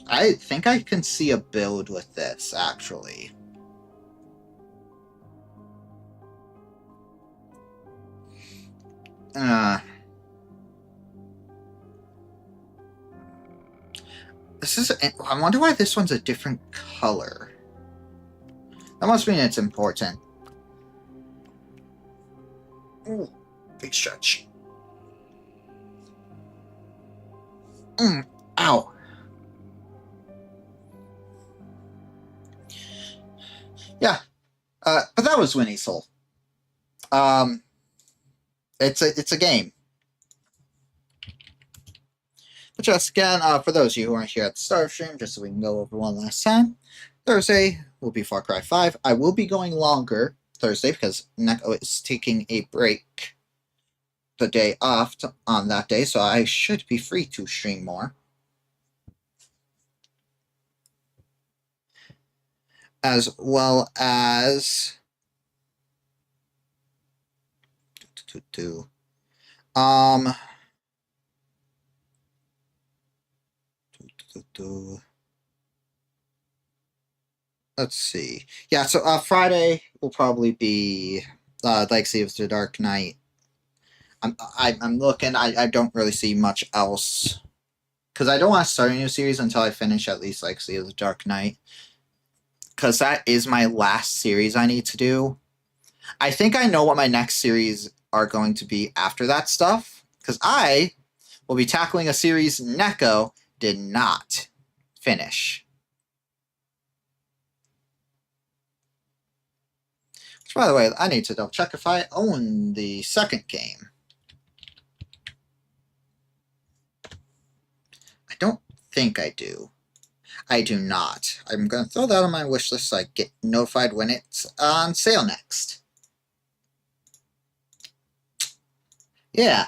[SPEAKER 1] I think I can see a build with this, actually. This is... I wonder why this one's a different color. That must mean it's important. Ooh, big stretch. Ow. Yeah. But that was Winnie's Soul. It's a game. But just again, for those of you who aren't here at the start of stream, just so we can go over one last time, Thursday will be Far Cry 5. I will be going longer Thursday because Neko is taking a break the day off on that day, so I should be free to stream more. As well as let's see. Yeah, so Friday will probably be Legacy of the Dark Knight. I'm looking. I don't really see much else because I don't want to start a new series until I finish at least Legacy of the Dark Knight, because that is my last series I need to do. I think I know what my next series are going to be after that stuff, because I will be tackling a series Neko did not finish. Which, by the way, I need to double check if I own the second game. I don't think I do. I do not. I'm going to throw that on my wish list so I get notified when it's on sale next. Yeah.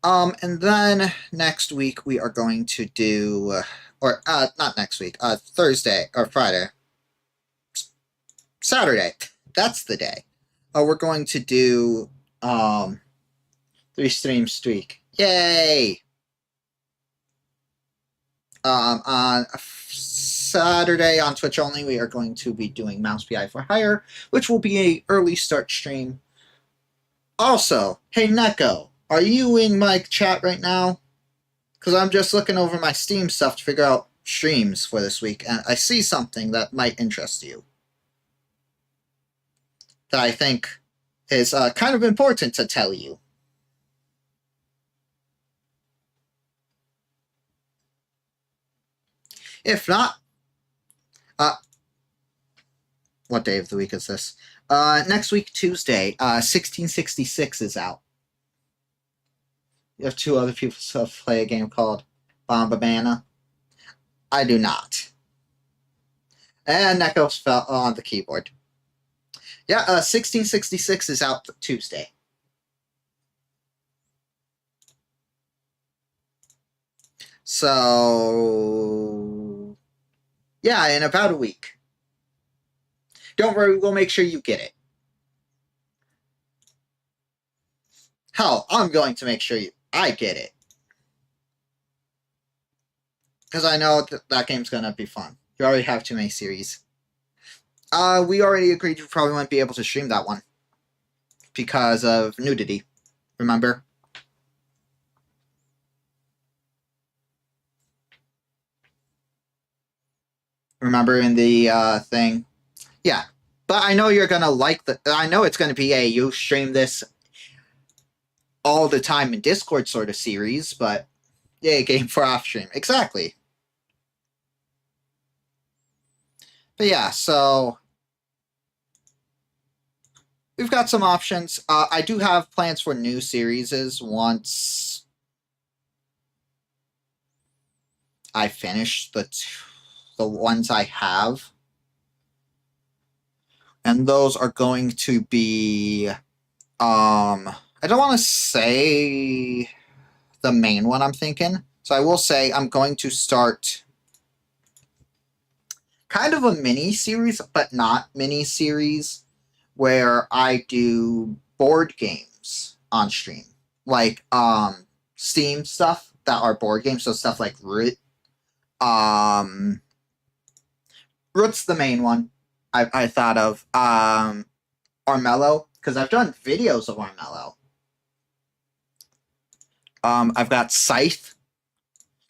[SPEAKER 1] And then next week we are going to do, or not next week, Thursday or Friday, Saturday. That's the day. We're going to do 3-stream streak. Yay! On Saturday on Twitch only, we are going to be doing Mouse PI for Hire, which will be a early start stream. Also, hey Neko, are you in my chat right now? Because I'm just looking over my Steam stuff to figure out streams for this week, and I see something that might interest you. That I think is kind of important to tell you. If not, what day of the week is this? Next week, Tuesday, 1666 is out. You have two other people who play a game called Bombabana. I do not. And Neko fell on the keyboard. Yeah, 1666 is out Tuesday. So, yeah, in about a week. Don't worry, we'll make sure you get it. Hell, I'm going to make sure I get it. Because I know that game's going to be fun. You already have too many series. We already agreed you probably won't be able to stream that one. Because of nudity. Remember? Remember in the thing? Yeah. But I know you're going to like I know it's going to be a you stream this all the time in Discord sort of series, but yeah, game for off stream. Exactly. But yeah, so we've got some options. I do have plans for new series once I finish the ones I have. And those are going to be I don't want to say the main one I'm thinking. So I will say I'm going to start kind of a mini series, but not mini series, where I do board games on stream. Like Steam stuff that are board games, so stuff like Root. Root's the main one I thought of. Armello, because I've done videos of Armello. I've got Scythe.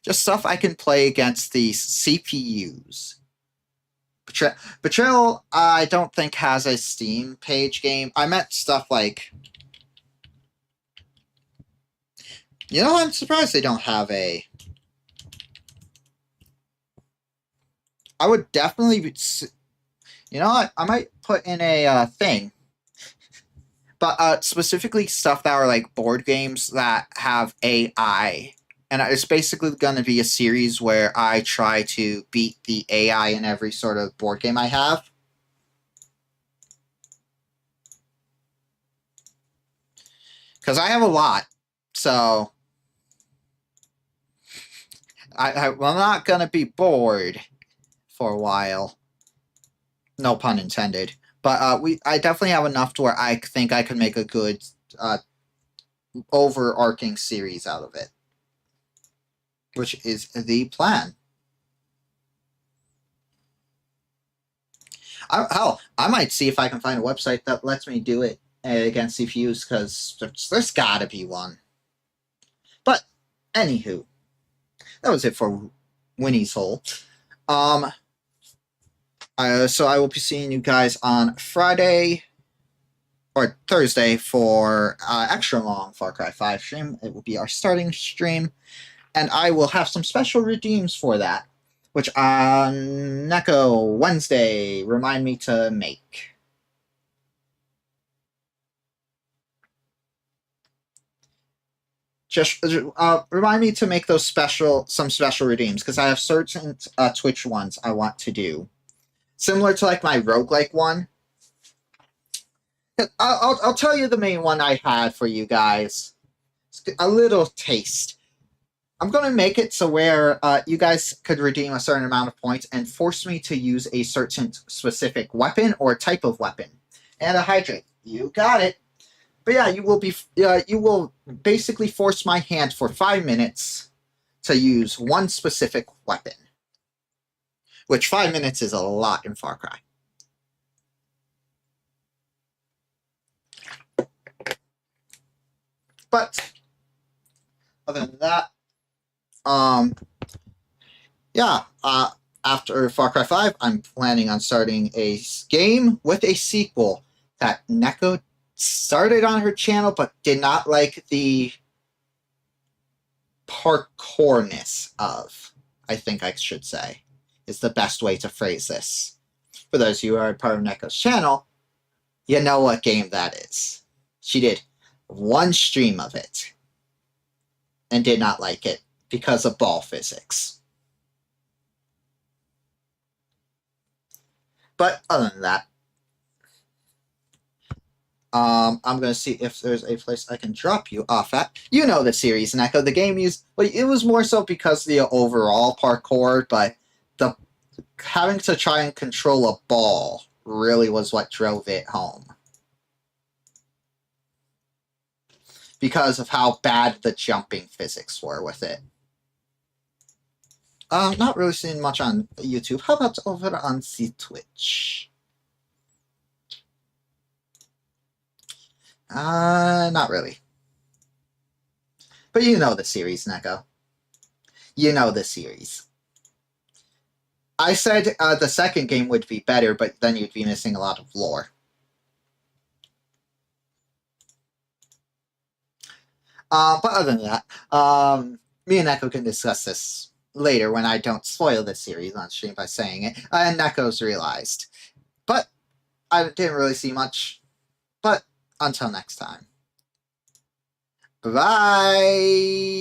[SPEAKER 1] Just stuff I can play against the CPUs. Betrayal, I don't think has a Steam page game. I meant stuff like... You know, I'm surprised they don't have a... I would definitely... You know what? I might put in a thing. But specifically stuff that are like board games that have AI. And it's basically going to be a series where I try to beat the AI in every sort of board game I have. Because I have a lot. So I'm not going to be bored for a while. No pun intended. But I definitely have enough to where I think I can make a good overarching series out of it. Which is the plan. Hell, I might see if I can find a website that lets me do it against CPUs, because there's gotta be one. But, anywho, that was it for Winnie's Hole. So I will be seeing you guys on Friday or Thursday for extra long Far Cry 5 stream. It will be our starting stream, and I will have some special redeems for that, which on Neko Wednesday remind me to make. Just remind me to make those some special redeems, because I have certain Twitch ones I want to do. Similar to like my roguelike one. I'll tell you the main one I had for you guys. A little taste. I'm going to make it so where you guys could redeem a certain amount of points and force me to use a certain specific weapon or type of weapon. And a hydrate. You got it. But yeah, you will basically force my hand for 5 minutes to use one specific weapon. Which 5 minutes is a lot in Far Cry. But other than that, yeah, after Far Cry 5, I'm planning on starting a game with a sequel that Neko started on her channel, but did not like the parkourness of, I think I should say, is the best way to phrase this. For those of you who are part of Neko's channel, you know what game that is. She did one stream of it and did not like it because of ball physics. But other than that, I'm gonna see if there's a place I can drop you off at. You know the series, Neko. The game used, well, it was more so because of the overall parkour, but the having to try and control a ball really was what drove it home. Because of how bad the jumping physics were with it. Not really seeing much on YouTube. How about over on the Twitch? Not really. But you know the series, Neko. You know the series. I said the second game would be better, but then you'd be missing a lot of lore. But other than that, me and Neko can discuss this later when I don't spoil this series on stream by saying it. And Neko's realized. But I didn't really see much. But until next time. Bye-bye!